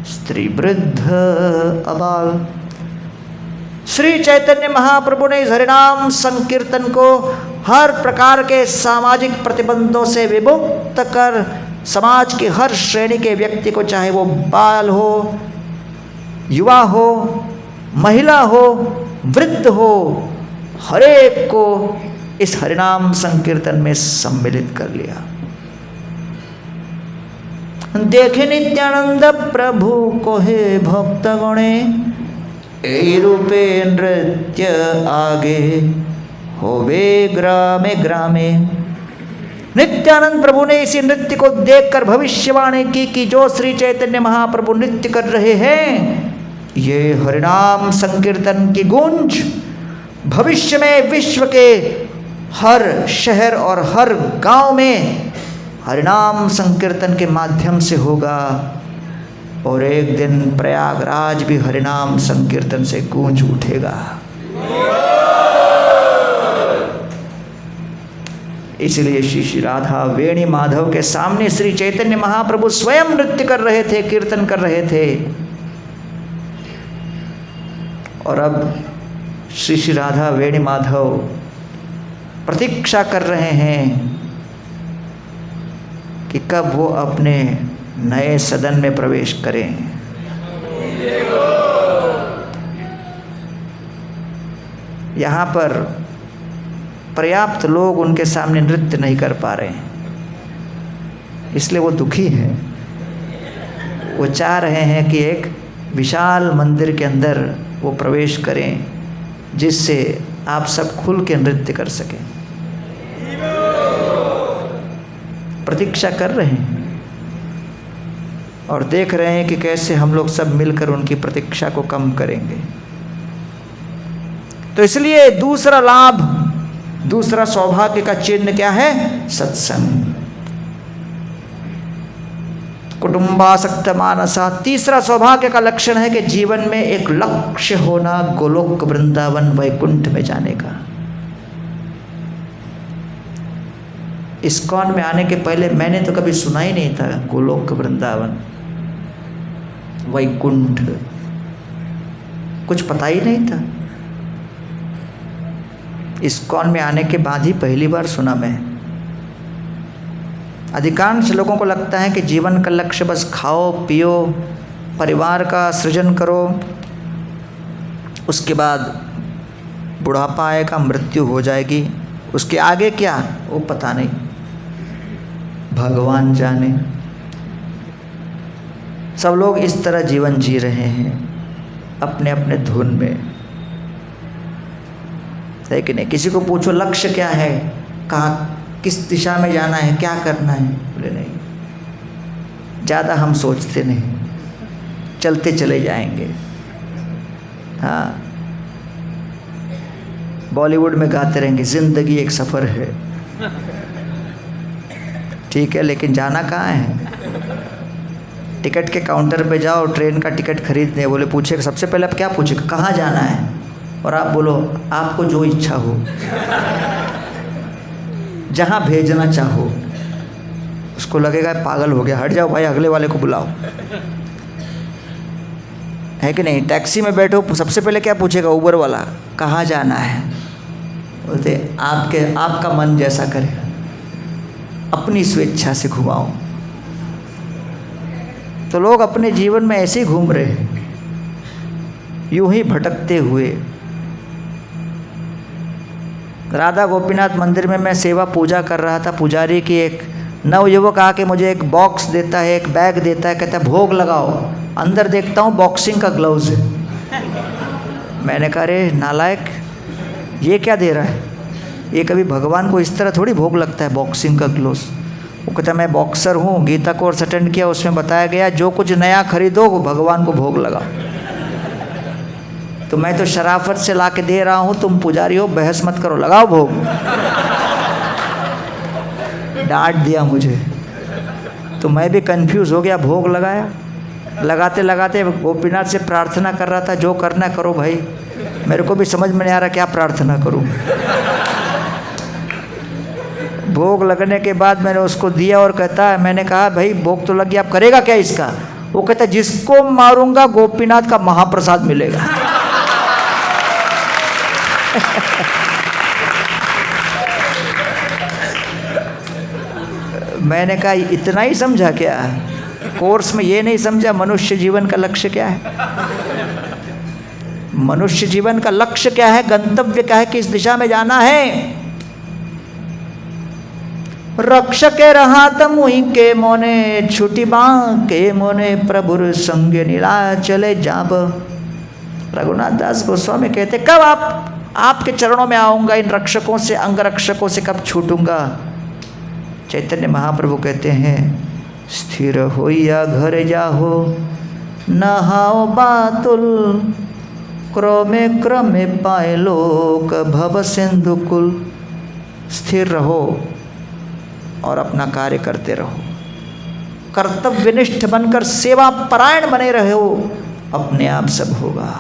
स्त्री वृद्ध अबाल। श्री चैतन्य महाप्रभु ने इस हरिनाम संकीर्तन को हर प्रकार के सामाजिक प्रतिबंधों से विमुक्त कर समाज की हर श्रेणी के व्यक्ति को, चाहे वो बाल हो, युवा हो, महिला हो, वृद्ध हो, हर एक को इस हरिनाम संकीर्तन में सम्मिलित कर लिया। देखे नित्यानंद प्रभु को हे भक्त गणे, ए रूपे नृत्य आगे होवे ग्रामे ग्रामे। नित्यानंद प्रभु ने इसी नृत्य को देखकर भविष्यवाणी की कि जो श्री चैतन्य महाप्रभु नृत्य कर रहे हैं, ये हरिनाम संकीर्तन की गूंज भविष्य में विश्व के हर शहर और हर गांव में हरिनाम संकीर्तन के माध्यम से होगा, और एक दिन प्रयागराज भी हरिनाम संकीर्तन से गूंज उठेगा। इसलिए श्री राधा वेणी माधव के सामने श्री चैतन्य महाप्रभु स्वयं नृत्य कर रहे थे, कीर्तन कर रहे थे। और अब श्री राधा वेणी माधव प्रतीक्षा कर रहे हैं कि कब वो अपने नए सदन में प्रवेश करें। यहाँ पर पर्याप्त लोग उनके सामने नृत्य नहीं कर पा रहे हैं, इसलिए वो दुखी हैं। वो चाह रहे हैं कि एक विशाल मंदिर के अंदर वो प्रवेश करें, जिससे आप सब खुल के नृत्य कर सकें। प्रतीक्षा कर रहे हैं और देख रहे हैं कि कैसे हम लोग सब मिलकर उनकी प्रतीक्षा को कम करेंगे। तो इसलिए दूसरा लाभ दूसरा सौभाग्य का चिन्ह क्या है? सत्संग। कुटुंबासक्त मानसा। तीसरा सौभाग्य का लक्षण है कि जीवन में एक लक्ष्य होना, गोलोक वृंदावन वैकुंठ में जाने का। इस्कॉन में आने के पहले मैंने तो कभी सुना ही नहीं था गोलोक वृंदावन वैकुंठ, कुछ पता ही नहीं था। इस्कॉन में आने के बाद ही पहली बार सुना मैं। अधिकांश लोगों को लगता है कि जीवन का लक्ष्य बस खाओ पियो, परिवार का सृजन करो, उसके बाद बुढ़ापा आएगा, मृत्यु हो जाएगी, उसके आगे क्या वो पता नहीं, भगवान जाने। सब लोग इस तरह जीवन जी रहे हैं अपने अपने धुन में, है कि नहीं? किसी को पूछो लक्ष्य क्या है, कहाँ किस दिशा में जाना है, क्या करना है, बोले नहीं, ज़्यादा हम सोचते नहीं, चलते चले जाएंगे। हाँ, बॉलीवुड में गाते रहेंगे ज़िंदगी एक सफ़र है, ठीक है, लेकिन जाना कहाँ है? टिकट के काउंटर पे जाओ, ट्रेन का टिकट खरीदने, बोले पूछे सबसे पहले आप क्या पूछेगा, कहाँ जाना है? और आप बोलो आपको जो इच्छा हो, जहाँ भेजना चाहो। उसको लगेगा पागल हो गया, हट जाओ भाई, अगले वाले को बुलाओ, है कि नहीं? टैक्सी में बैठो, सबसे पहले क्या पूछेगा उबर वाला, कहाँ जाना है? बोलते आपका मन जैसा करे, अपनी स्वेच्छा से घुमाओ। तो लोग अपने जीवन में ऐसे ही घूम रहे हैं, यूं ही भटकते हुए। राधा गोपीनाथ मंदिर में मैं सेवा पूजा कर रहा था, पुजारी की एक नवयुवक आके मुझे एक बॉक्स देता है, एक बैग देता है, कहता है भोग लगाओ। अंदर देखता हूँ बॉक्सिंग का ग्लव्स है। मैंने कहा अरे नालायक, ये क्या दे रहा है? ये कभी भगवान को इस तरह थोड़ी भोग लगता है बॉक्सिंग का ग्लव्स। वो कहता मैं बॉक्सर हूँ, गीता कोर्स अटेंड किया, उसमें बताया गया जो कुछ नया खरीदो वो भगवान को भोग लगाओ। तो मैं तो शराफत से ला के दे रहा हूँ, तुम पुजारी हो, बहस मत करो, लगाओ भोग। डांट दिया मुझे, तो मैं भी कंफ्यूज हो गया, भोग लगाया। लगाते लगाते गोपीनाथ से प्रार्थना कर रहा था, जो करना करो भाई, मेरे को भी समझ में नहीं आ रहा क्या प्रार्थना करूं। भोग लगने के बाद मैंने उसको दिया और कहता है, मैंने कहा भाई भोग तो लग गया, आप करेगा क्या इसका? वो कहता है जिसको मारूंगा गोपीनाथ का महाप्रसाद मिलेगा। मैंने कहा इतना ही समझा क्या? कोर्स में ये नहीं समझा मनुष्य जीवन का लक्ष्य क्या है? मनुष्य जीवन का लक्ष्य क्या है, गंतव्य क्या है, किस दिशा में जाना है? रक्षके रहा तमुहि के मोने, छुटी के मोने प्रभुर संग नीला चले जाब। रघुनाथ दास गोस्वामी कहते कब आपके चरणों में आऊँगा, इन रक्षकों से, अंग रक्षकों से कब छूटूंगा? चैतन्य महाप्रभु कहते हैं स्थिर होइया घर जाहो, नहाओ बातुल, क्रमे क्रमे पाए लोक भव सिंधु कुल। स्थिर रहो और अपना कार्य करते रहो, कर्तव्यनिष्ठ बनकर सेवा परायण बने रहो, अपने आप सब होगा।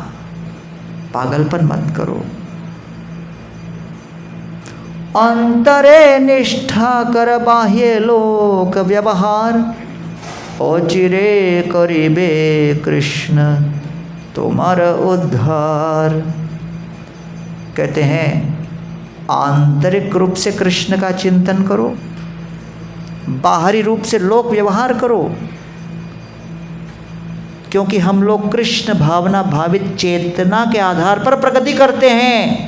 पागलपन मत करो। अंतरे निष्ठा कर बाह्य लोक व्यवहार, अचिरे करिबे कृष्ण तुम्हार उद्धार। कहते हैं आंतरिक रूप से कृष्ण का चिंतन करो, बाहरी रूप से लोक व्यवहार करो, क्योंकि हम लोग कृष्ण भावना भावित चेतना के आधार पर प्रगति करते हैं,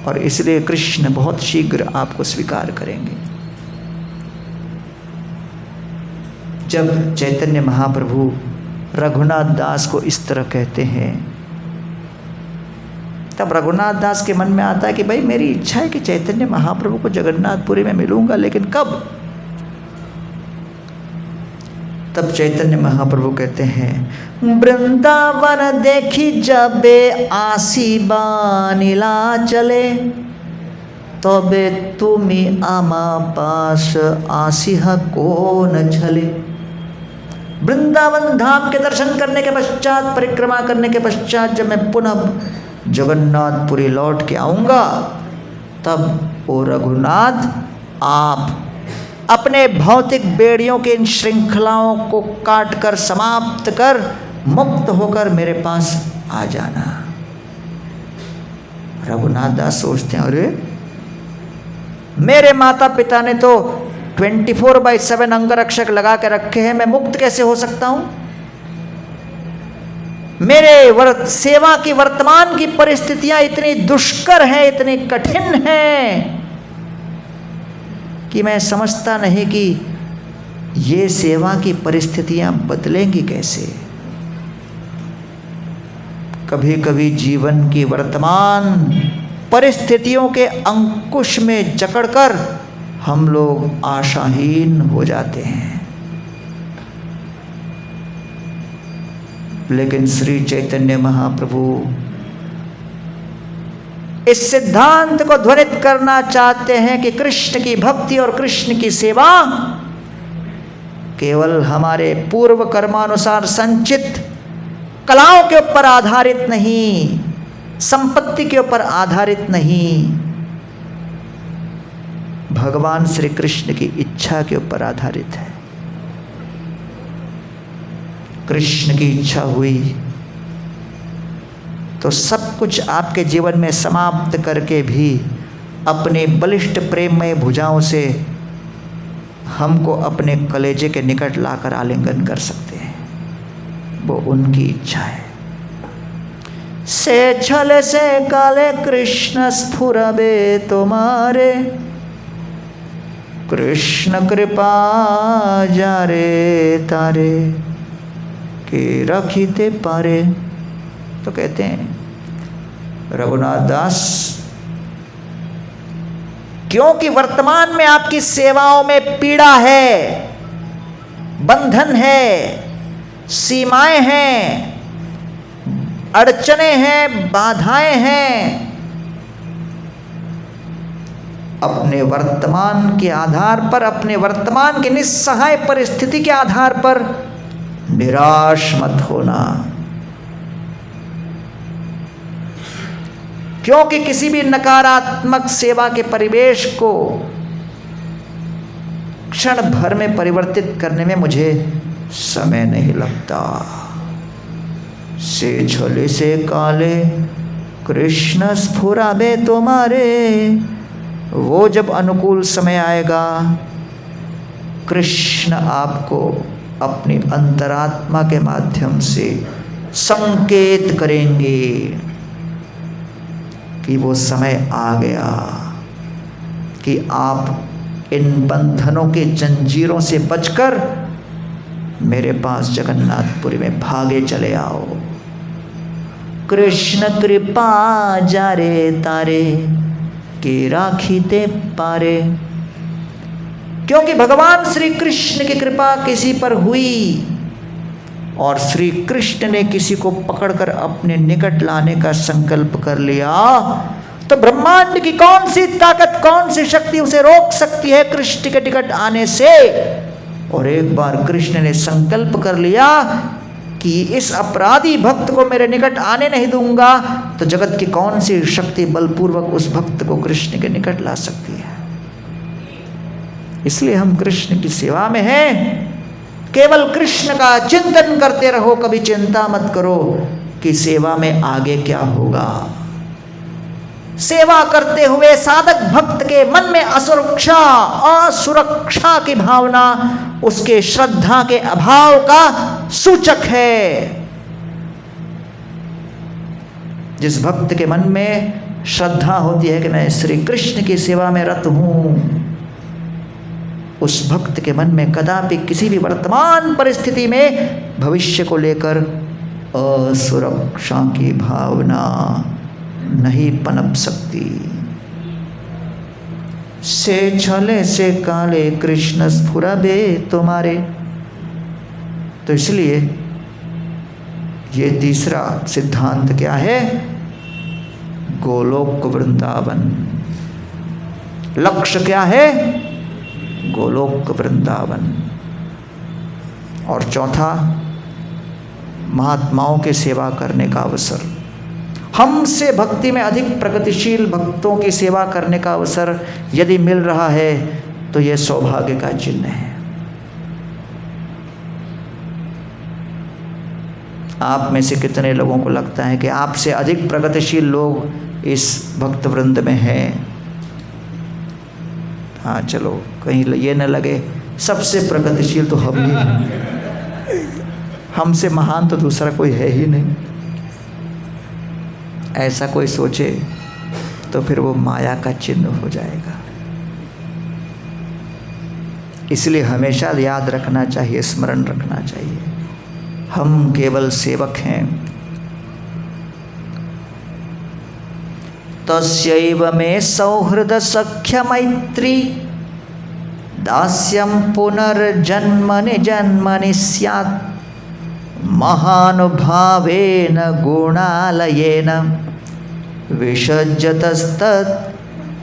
और इसलिए कृष्ण बहुत शीघ्र आपको स्वीकार करेंगे। जब चैतन्य महाप्रभु रघुनाथ दास को इस तरह कहते हैं, तब रघुनाथ दास के मन में आता है कि भाई मेरी इच्छा है कि चैतन्य महाप्रभु को जगन्नाथपुरी में मिलूंगा, लेकिन कब? तब चैतन्य महाप्रभु कहते हैं, वृंदावन देखी जबे आसी बानिला चले, तबे तुमी आमा पास आसिहा कौन छले। वृंदावन धाम के दर्शन करने के पश्चात, परिक्रमा करने के पश्चात जब मैं पुनः जगन्नाथपुरी लौट के आऊँगा, तब ओ रघुनाथ आप अपने भौतिक बेड़ियों के इन श्रृंखलाओं को काट कर, समाप्त कर, मुक्त होकर मेरे पास आ जाना। रघुनाथ दास सोचते हैं, अरे मेरे माता पिता ने तो 24/7 अंगरक्षक लगा के रखे हैं, मैं मुक्त कैसे हो सकता हूं? मेरे सेवा की वर्तमान की परिस्थितियां इतनी दुष्कर हैं, इतनी कठिन हैं कि मैं समझता नहीं कि ये सेवा की परिस्थितियां बदलेंगी कैसे। कभी कभी जीवन की वर्तमान परिस्थितियों के अंकुश में जकड़कर हम लोग आशाहीन हो जाते हैं। लेकिन श्री चैतन्य महाप्रभु इस सिद्धांत को ध्वनित करना चाहते हैं कि कृष्ण की भक्ति और कृष्ण की सेवा केवल हमारे पूर्व कर्मानुसार संचित कलाओं के ऊपर आधारित नहीं, संपत्ति के ऊपर आधारित नहीं, भगवान श्री कृष्ण की इच्छा के ऊपर आधारित है। कृष्ण की इच्छा हुई तो सब कुछ आपके जीवन में समाप्त करके भी अपने बलिष्ठ प्रेममय भुजाओं से हमको अपने कलेजे के निकट लाकर आलिंगन कर सकते हैं। वो उनकी इच्छा है। से छल से काले कृष्ण स्फुरबे तुम्हारे, कृष्ण कृपा जारे तारे के रखीते पारे। तो कहते हैं रघुनाथ दास, क्योंकि वर्तमान में आपकी सेवाओं में पीड़ा है, बंधन है, सीमाएं हैं, अड़चने हैं, बाधाएं हैं, अपने वर्तमान के आधार पर, अपने वर्तमान की निस्सहाय परिस्थिति के आधार पर निराश मत होना। क्योंकि किसी भी नकारात्मक सेवा के परिवेश को क्षण भर में परिवर्तित करने में मुझे समय नहीं लगता। से छले से काले कृष्ण स्फुराबे तुम्हारे, वो जब अनुकूल समय आएगा, कृष्ण आपको अपनी अंतरात्मा के माध्यम से संकेत करेंगे कि वो समय आ गया कि आप इन बंधनों के जंजीरों से बचकर मेरे पास जगन्नाथपुरी में भागे चले आओ। कृष्ण कृपा जारे तारे के राखीते पारे। क्योंकि भगवान श्री कृष्ण की कृपा किसी पर हुई और श्री कृष्ण ने किसी को पकड़कर अपने निकट लाने का संकल्प कर लिया, तो ब्रह्मांड की कौन सी ताकत, कौन सी शक्ति उसे रोक सकती है कृष्ण के निकट आने से। और एक बार कृष्ण ने संकल्प कर लिया कि इस अपराधी भक्त को मेरे निकट आने नहीं दूंगा, तो जगत की कौन सी शक्ति बलपूर्वक उस भक्त को कृष्ण के निकट ला सकती है। इसलिए हम कृष्ण की सेवा में हैं। केवल कृष्ण का चिंतन करते रहो, कभी चिंता मत करो कि सेवा में आगे क्या होगा। सेवा करते हुए साधक भक्त के मन में असुरक्षा की भावना उसके श्रद्धा के अभाव का सूचक है। जिस भक्त के मन में श्रद्धा होती है कि मैं श्री कृष्ण की सेवा में रत हूं, उस भक्त के मन में कदापि किसी भी वर्तमान परिस्थिति में भविष्य को लेकर असुरक्षा की भावना नहीं पनप सकती। से छले से काले कृष्ण स्फुरबे तुम्हारे। तो इसलिए ये तीसरा सिद्धांत क्या है? गोलोक वृंदावन। लक्ष्य क्या है? गोलोक वृंदावन। और चौथा, महात्माओं की सेवा करने का अवसर। हमसे भक्ति में अधिक प्रगतिशील भक्तों की सेवा करने का अवसर यदि मिल रहा है तो यह सौभाग्य का चिन्ह है। आप में से कितने लोगों को लगता है कि आपसे अधिक प्रगतिशील लोग इस भक्त वृंद में हैं? हाँ, चलो कहीं ये न लगे सबसे प्रगतिशील तो हम ही हैं, हमसे महान तो दूसरा कोई है ही नहीं। ऐसा कोई सोचे तो फिर वो माया का चिन्ह हो जाएगा। इसलिए हमेशा याद रखना चाहिए, स्मरण रखना चाहिए, हम केवल सेवक हैं। तस्यैव मे सौहृद सख्य मैत्री दास्यं पुनर्जन्मनि जन्मनि स्यात् महानुभावेन गुणालयेन विसज्जतस्तत्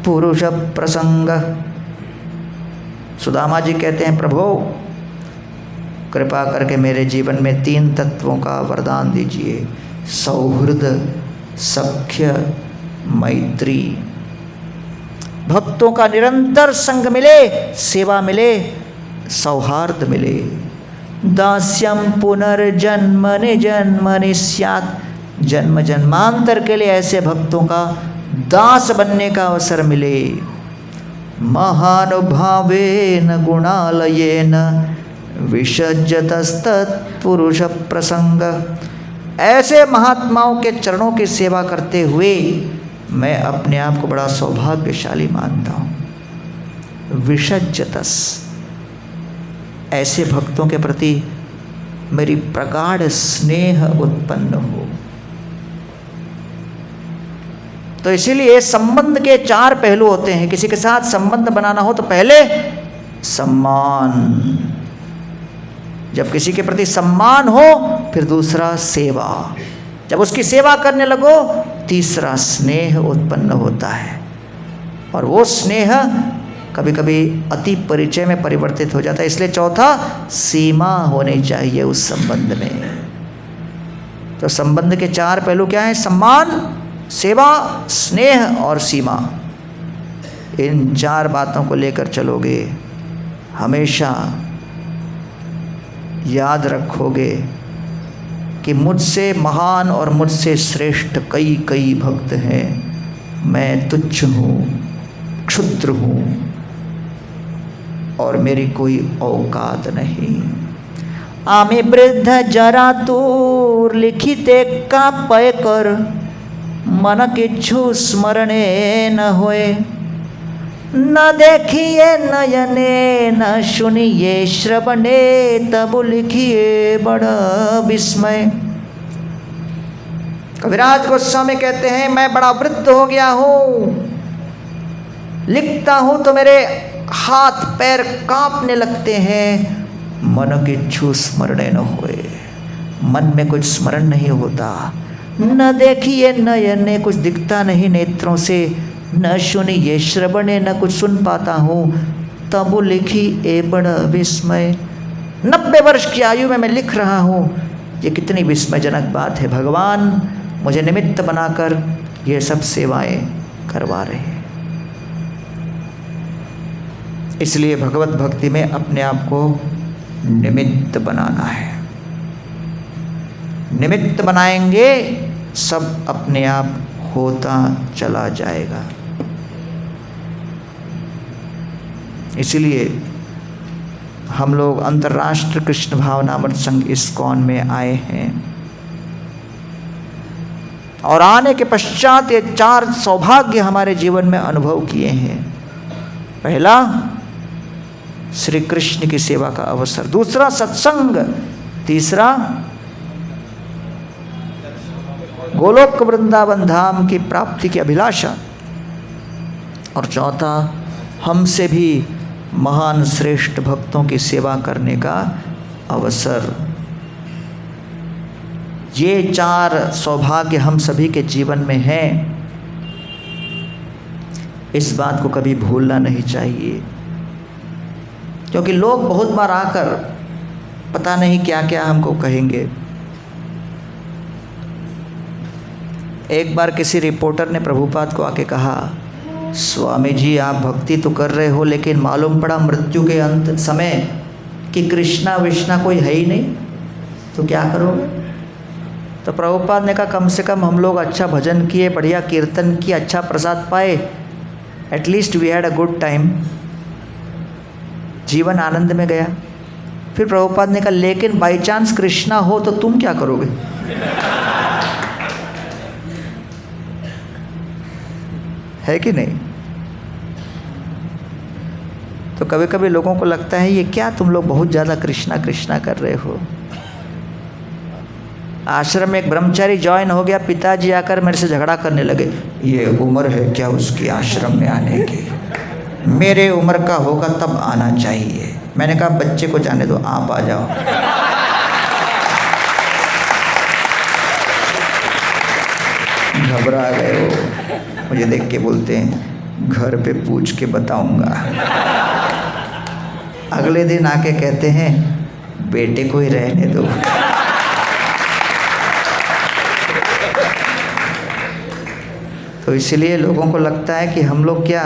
पुरुष प्रसंग। सुदामा जी कहते हैं, प्रभु कृपा करके मेरे जीवन में 3 तत्वों का वरदान दीजिए, सौहृद, सख्य, मैत्री। भक्तों का निरंतर संग मिले, सेवा मिले, सौहार्द मिले। दास्यम पुनर्जन्मनि जन्मनि स्यात्, जन्म जन्मांतर के लिए ऐसे भक्तों का दास बनने का अवसर मिले। महानुभावेन गुणालयेन विसज्जतस्तत् पुरुष प्रसंग। ऐसे महात्माओं के चरणों की सेवा करते हुए मैं अपने आप को बड़ा सौभाग्यशाली मानता हूँ। विसज्जतस, ऐसे भक्तों के प्रति मेरी प्रगाढ़ स्नेह उत्पन्न हो। तो इसीलिए संबंध के 4 पहलू होते हैं। किसी के साथ संबंध बनाना हो तो पहले सम्मान, जब किसी के प्रति सम्मान हो फिर दूसरा सेवा, जब उसकी सेवा करने लगो तीसरा स्नेह उत्पन्न होता है। और वो स्नेह कभी कभी अति परिचय में परिवर्तित हो जाता है। इसलिए चौथा, सीमा होनी चाहिए उस संबंध में। तो संबंध के 4 पहलू क्या हैं? सम्मान, सेवा, स्नेह और सीमा। इन 4 बातों को लेकर चलोगे, हमेशा याद रखोगे कि मुझसे महान और मुझसे श्रेष्ठ कई कई भक्त हैं, मैं तुच्छ हूँ, क्षुद्र हूँ और मेरी कोई औकात नहीं। आमी वृद्ध जरा तूर लिखिते का पय कर, मन किच्छु स्मरणे न होए। न देखिए नयने न सुनिए श्रवणे, तब लिखिए बड़ा विस्मय। कविराज गोस्वामी कहते हैं, मैं बड़ा वृद्ध हो गया हूँ, लिखता हूँ तो मेरे हाथ पैर कांपने लगते हैं। मन किच्छु स्मरणे न होए, मन में कुछ स्मरण नहीं होता। न देखिए नयने, कुछ दिखता नहीं नेत्रों से। न सुनिए श्रवणे, न कुछ सुन पाता हूँ। तब लिखी ए बड़ा विस्मय। 90 वर्ष की आयु में मैं लिख रहा हूँ, ये कितनी विस्मयजनक बात है। भगवान मुझे निमित्त बनाकर ये सब सेवाएं करवा रहे हैं। इसलिए भगवत भक्ति में अपने आप को निमित्त बनाना है। निमित्त बनाएंगे सब अपने आप होता चला जाएगा। इसलिए हम लोग अंतर्राष्ट्रीय कृष्ण भावनामृत संघ इस्कॉन में आए हैं और आने के पश्चात ये 4 सौभाग्य हमारे जीवन में अनुभव किए हैं। पहला, श्री कृष्ण की सेवा का अवसर। दूसरा, सत्संग। तीसरा, गोलोक वृंदावन धाम की प्राप्ति की अभिलाषा। और चौथा, हमसे भी महान श्रेष्ठ भक्तों की सेवा करने का अवसर। ये 4 सौभाग्य हम सभी के जीवन में हैं, इस बात को कभी भूलना नहीं चाहिए। क्योंकि लोग बहुत बार आकर पता नहीं क्या क्या हमको कहेंगे। एक बार किसी रिपोर्टर ने प्रभुपाद को आके कहा, स्वामी जी आप भक्ति तो कर रहे हो, लेकिन मालूम पड़ा मृत्यु के अंत समय कि कृष्णा विष्णा कोई है ही नहीं, तो क्या करोगे? तो प्रभुपाद ने कहा, कम से कम हम लोग अच्छा भजन किए, बढ़िया कीर्तन किए, अच्छा प्रसाद पाए, at least we had a good time, जीवन आनंद में गया। फिर प्रभुपाद ने कहा, लेकिन बाई चांस कृष्णा हो तो तुम क्या करोगे? है कि नहीं? तो कभी कभी लोगों को लगता है ये क्या तुम लोग बहुत ज़्यादा कृष्णा कृष्णा कर रहे हो। आश्रम में एक ब्रह्मचारी ज्वाइन हो गया, पिताजी आकर मेरे से झगड़ा करने लगे, ये उम्र है क्या उसकी आश्रम में आने की, मेरे उम्र का होगा तब आना चाहिए। मैंने कहा बच्चे को जाने दो, आप आ जाओ। घबरा गए वो, मुझे देख के बोलते हैं घर पे पूछ के बताऊंगा। अगले दिन आके कहते हैं बेटे को ही रहने दो। तो इसलिए लोगों को लगता है कि हम लोग क्या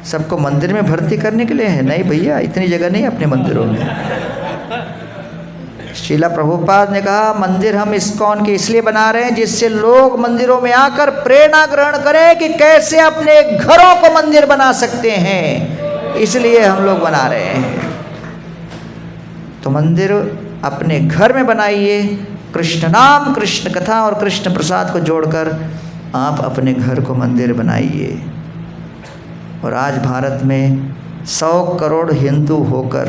सबको मंदिर में भर्ती करने के लिए है। नहीं भैया, इतनी जगह नहीं अपने मंदिरों में। श्रीला प्रभुपाद ने कहा मंदिर हम इस्कॉन के इसलिए बना रहे हैं जिससे लोग मंदिरों में आकर प्रेरणा ग्रहण करें कि कैसे अपने घरों को मंदिर बना सकते हैं, इसलिए हम लोग बना रहे हैं। तो मंदिर अपने घर में बनाइए, कृष्ण नाम, कृष्ण कथा और कृष्ण प्रसाद को जोड़कर आप अपने घर को मंदिर बनाइए। और आज भारत में 100 करोड़ हिंदू होकर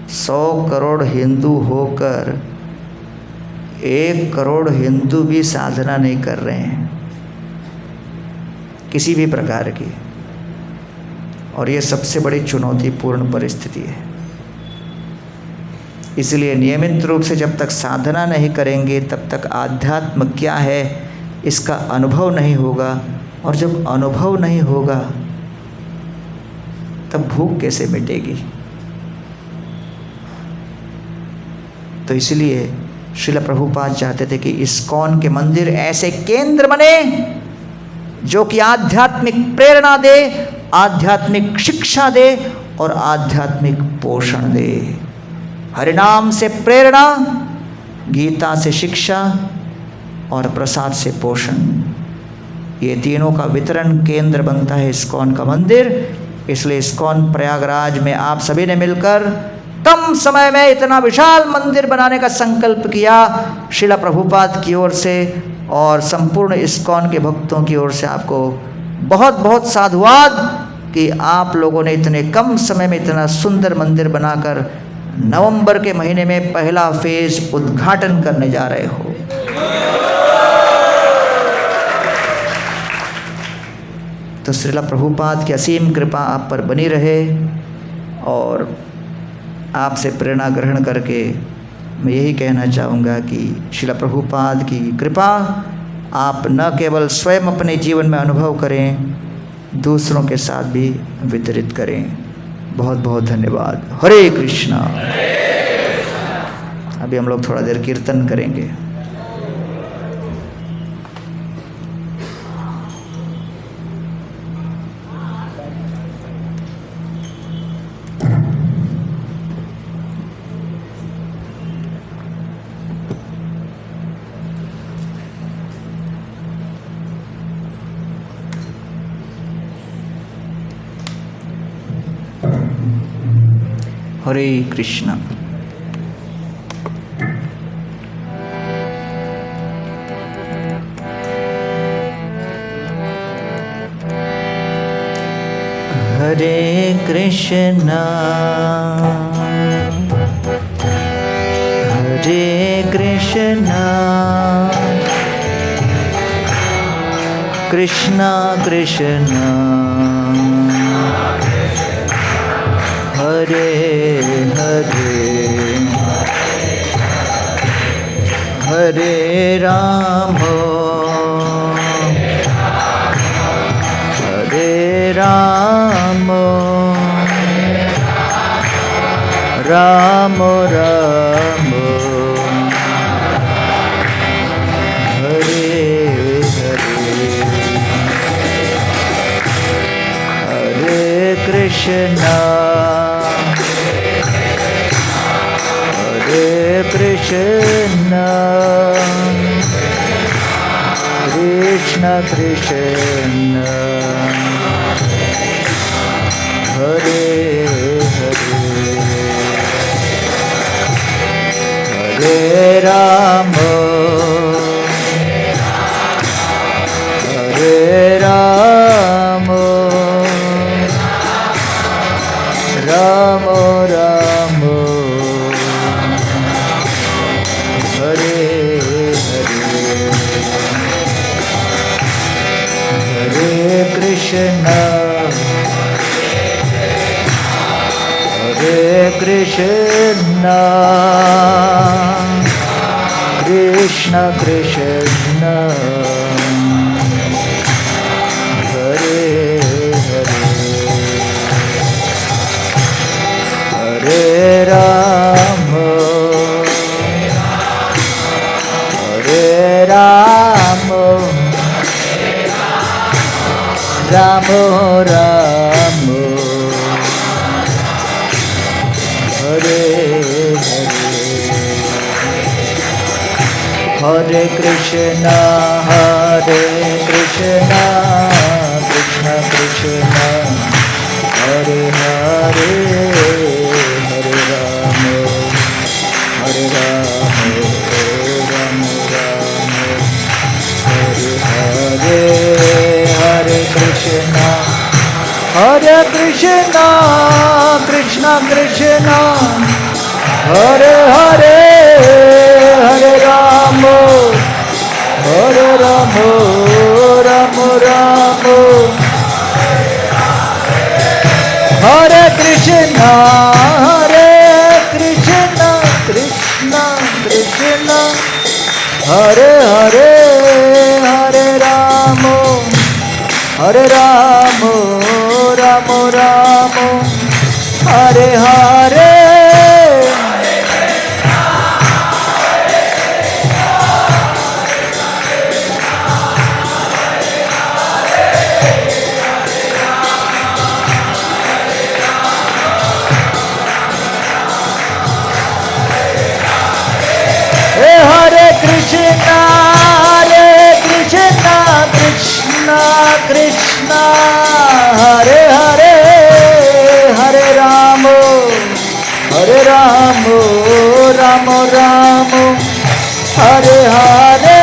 100 करोड़ हिंदू होकर 1 करोड़ हिंदू भी साधना नहीं कर रहे हैं किसी भी प्रकार की, और ये सबसे बड़ी चुनौतीपूर्ण परिस्थिति है। इसलिए नियमित रूप से जब तक साधना नहीं करेंगे तब तक आध्यात्म क्या है इसका अनुभव नहीं होगा, और जब अनुभव नहीं होगा तब भूख कैसे मिटेगी। तो इसलिए श्रील प्रभुपाद चाहते थे कि इस्कॉन के मंदिर ऐसे केंद्र बने जो कि आध्यात्मिक प्रेरणा दे, आध्यात्मिक शिक्षा दे और आध्यात्मिक पोषण दे। हरिनाम से प्रेरणा, गीता से शिक्षा और प्रसाद से पोषण, ये तीनों का वितरण केंद्र बनता है इस्कॉन का मंदिर। इसलिए इस्कॉन प्रयागराज में आप सभी ने मिलकर कम समय में इतना विशाल मंदिर बनाने का संकल्प किया। श्रील प्रभुपाद की ओर से और संपूर्ण इस्कॉन के भक्तों की ओर से आपको बहुत बहुत साधुवाद कि आप लोगों ने इतने कम समय में इतना सुंदर मंदिर बनाकर नवंबर के महीने में पहला फेज उद्घाटन करने जा रहे हो। तो श्रील प्रभुपाद की असीम कृपा आप पर बनी रहे, और आपसे प्रेरणा ग्रहण करके मैं यही कहना चाहूँगा कि श्रील प्रभुपाद की कृपा आप न केवल स्वयं अपने जीवन में अनुभव करें, दूसरों के साथ भी वितरित करें। बहुत बहुत धन्यवाद। हरे कृष्णा। अभी हम लोग थोड़ा देर कीर्तन करेंगे। हरे कृष्णा। हरे कृष्णा हरे कृष्णा कृष्णा कृष्णा हरे हरे राम राम राम हरे हरे हरे कृष्णा हरे कृष्णा कृष्ण कृष्ण हरे हरे हरे राम हरे राम राम राम हरे हरे हरे कृष्ण हरे कृष्ण कृष्ण कृष्ण हरे हरे हरे राम हरे राम राम राम हरे हरे हरे कृष्ण कृष्ण कृष्ण हरे हरे हरे राम राम राम हरे हरे हरे कृष्ण कृष्ण कृष्ण हरे हरे हरे राम राम राम हरे कृष्ण कृष्ण कृष्ण हरे हरे हरे राम राम राम हरे हरे हरे कृष्ण कृष्ण कृष्ण हरे हरे हरे राम राम राम हरे हरे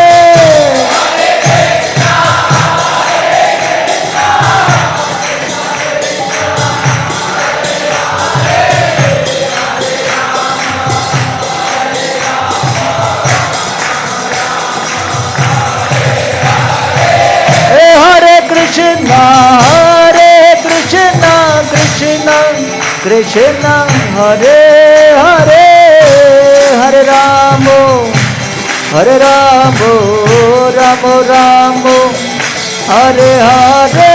कृष्ण कृष्ण हरे हरे हरे राम राम हरे हरे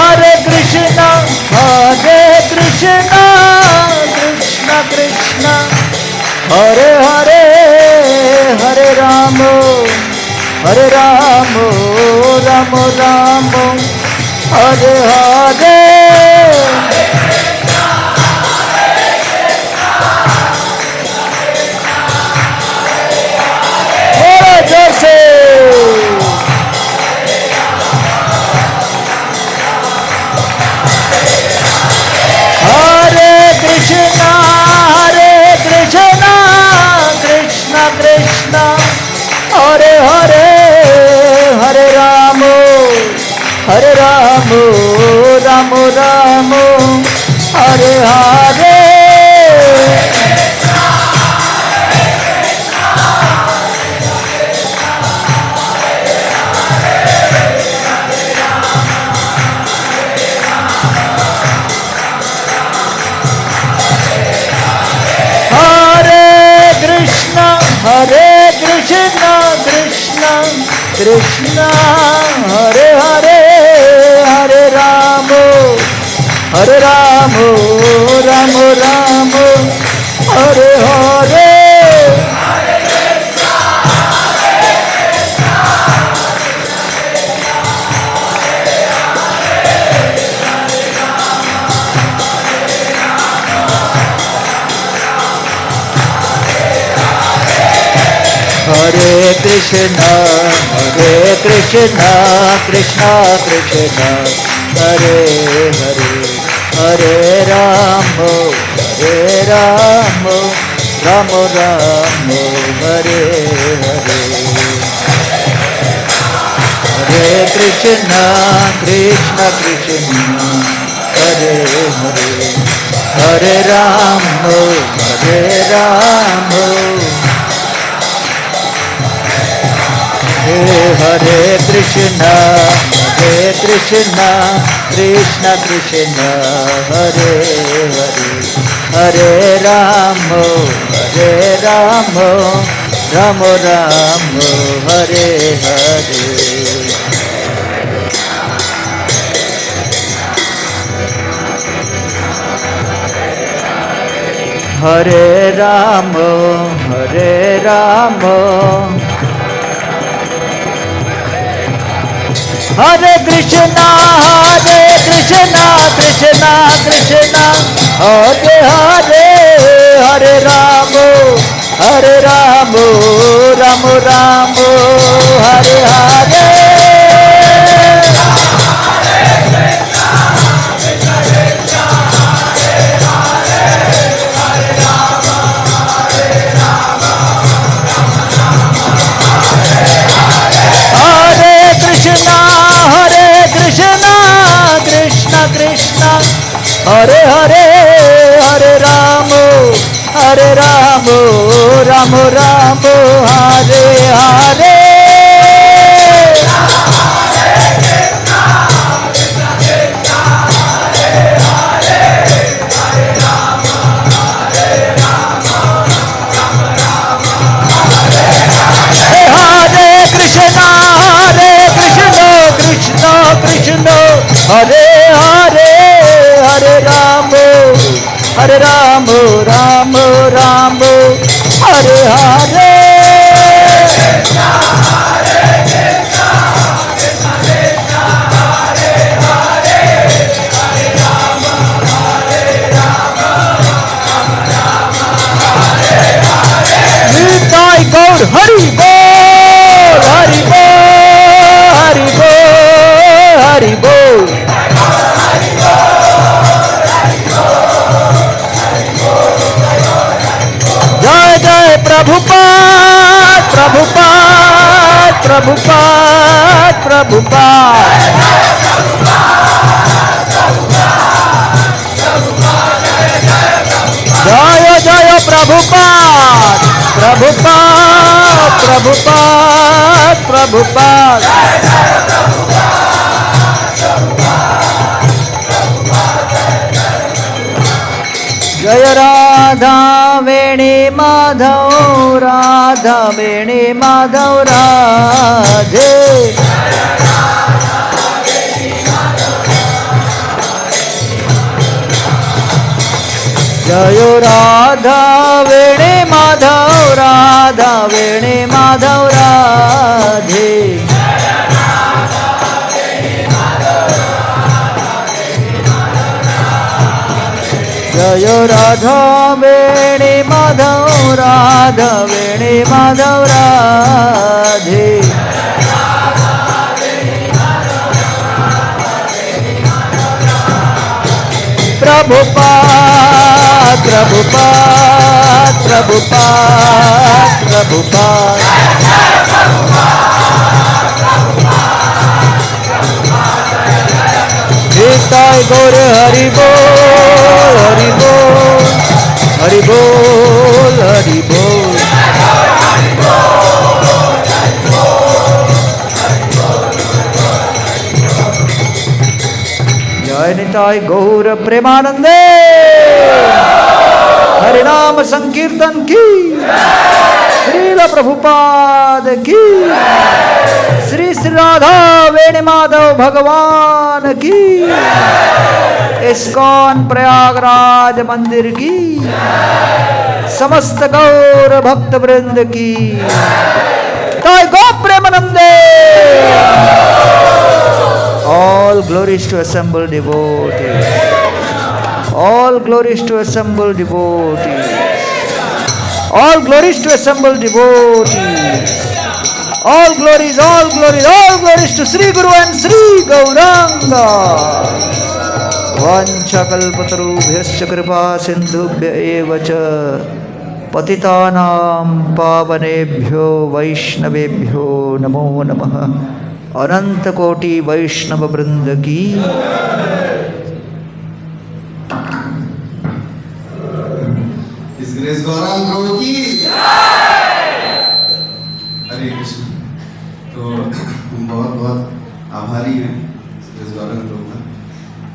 हरे कृष्ण कृष्ण कृष्ण हरे हरे हरे राम राम हरे हरे जैसे हरे Krishna Krishna Krishna Hare Hare Hare Ram Ram Hare Hare Krishna Hare Hare Hare Rama Hare Rama Rama Rama Hare Hare Hare Krishna Krishna Krishna Hare Hare Hare Rama Rama Rama Hare Hare Hare Krishna Krishna Hare Hare Hare Rama Hare Krishna Krishna Krishna Hare Hare Hare Rama Rama Hare Hare Hare Rama Hare Krishna Krishna Hare Hare Hare Rama Rama Hare Hare Krishna Hare Hare Hare Rama Rama Hare Hare Krishna Hare Hare Hare Rama Rama Hare Hare Nitai Gaur Hari Bol Hari Bol Jai Jai Prabhupada Jaya Jaya Prabhupada Jaya Radha Veni Madhav Radha Veni Madhav Radhe Jaya Radha Veni Madhav Radha Veni Madhav Radhe Jaya Radha Veni Madhav Radha Veni Madhav Radhe Prabhupada Nitai Gaur Hari Bol Jai Nitai Gaur Premanande Hari Nam Sankirtan ki Srila Prabhupada की, श्री श्री राधा वेणु माधव भगवान की, ISKCON Prayagraj मंदिर की, समस्त गौर भक्त वृंद की, ताई गो प्रेमानंदे। All glories to assembled devotees. All glories to assembled devotees. All glories to assembled devotees. All glories, all glories to Sri Guru and Sri Gauranga. Vanchakalpatarubhyascha kripa sindhubhya eva cha पतितानां पावनेभ्यो वैष्णवेभ्यो नमो नमः। अनंत कोटि वैष्णव वृंद की। इस ग्रेस गौरांग प्रभु की हरे कृष्ण। तो हम बहुत बहुत आभारी हैं ग्रेस गौरांग प्रभु का।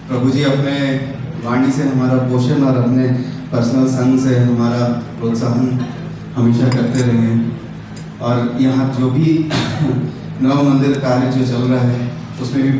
प्रभु जी अपने वाणी से हमारा पोषण और अपने पर्सनल संग से हमारा प्रोत्साहन हमेशा करते रहे। और यहाँ जो भी नव मंदिर कार्य जो चल रहा है उसमें भी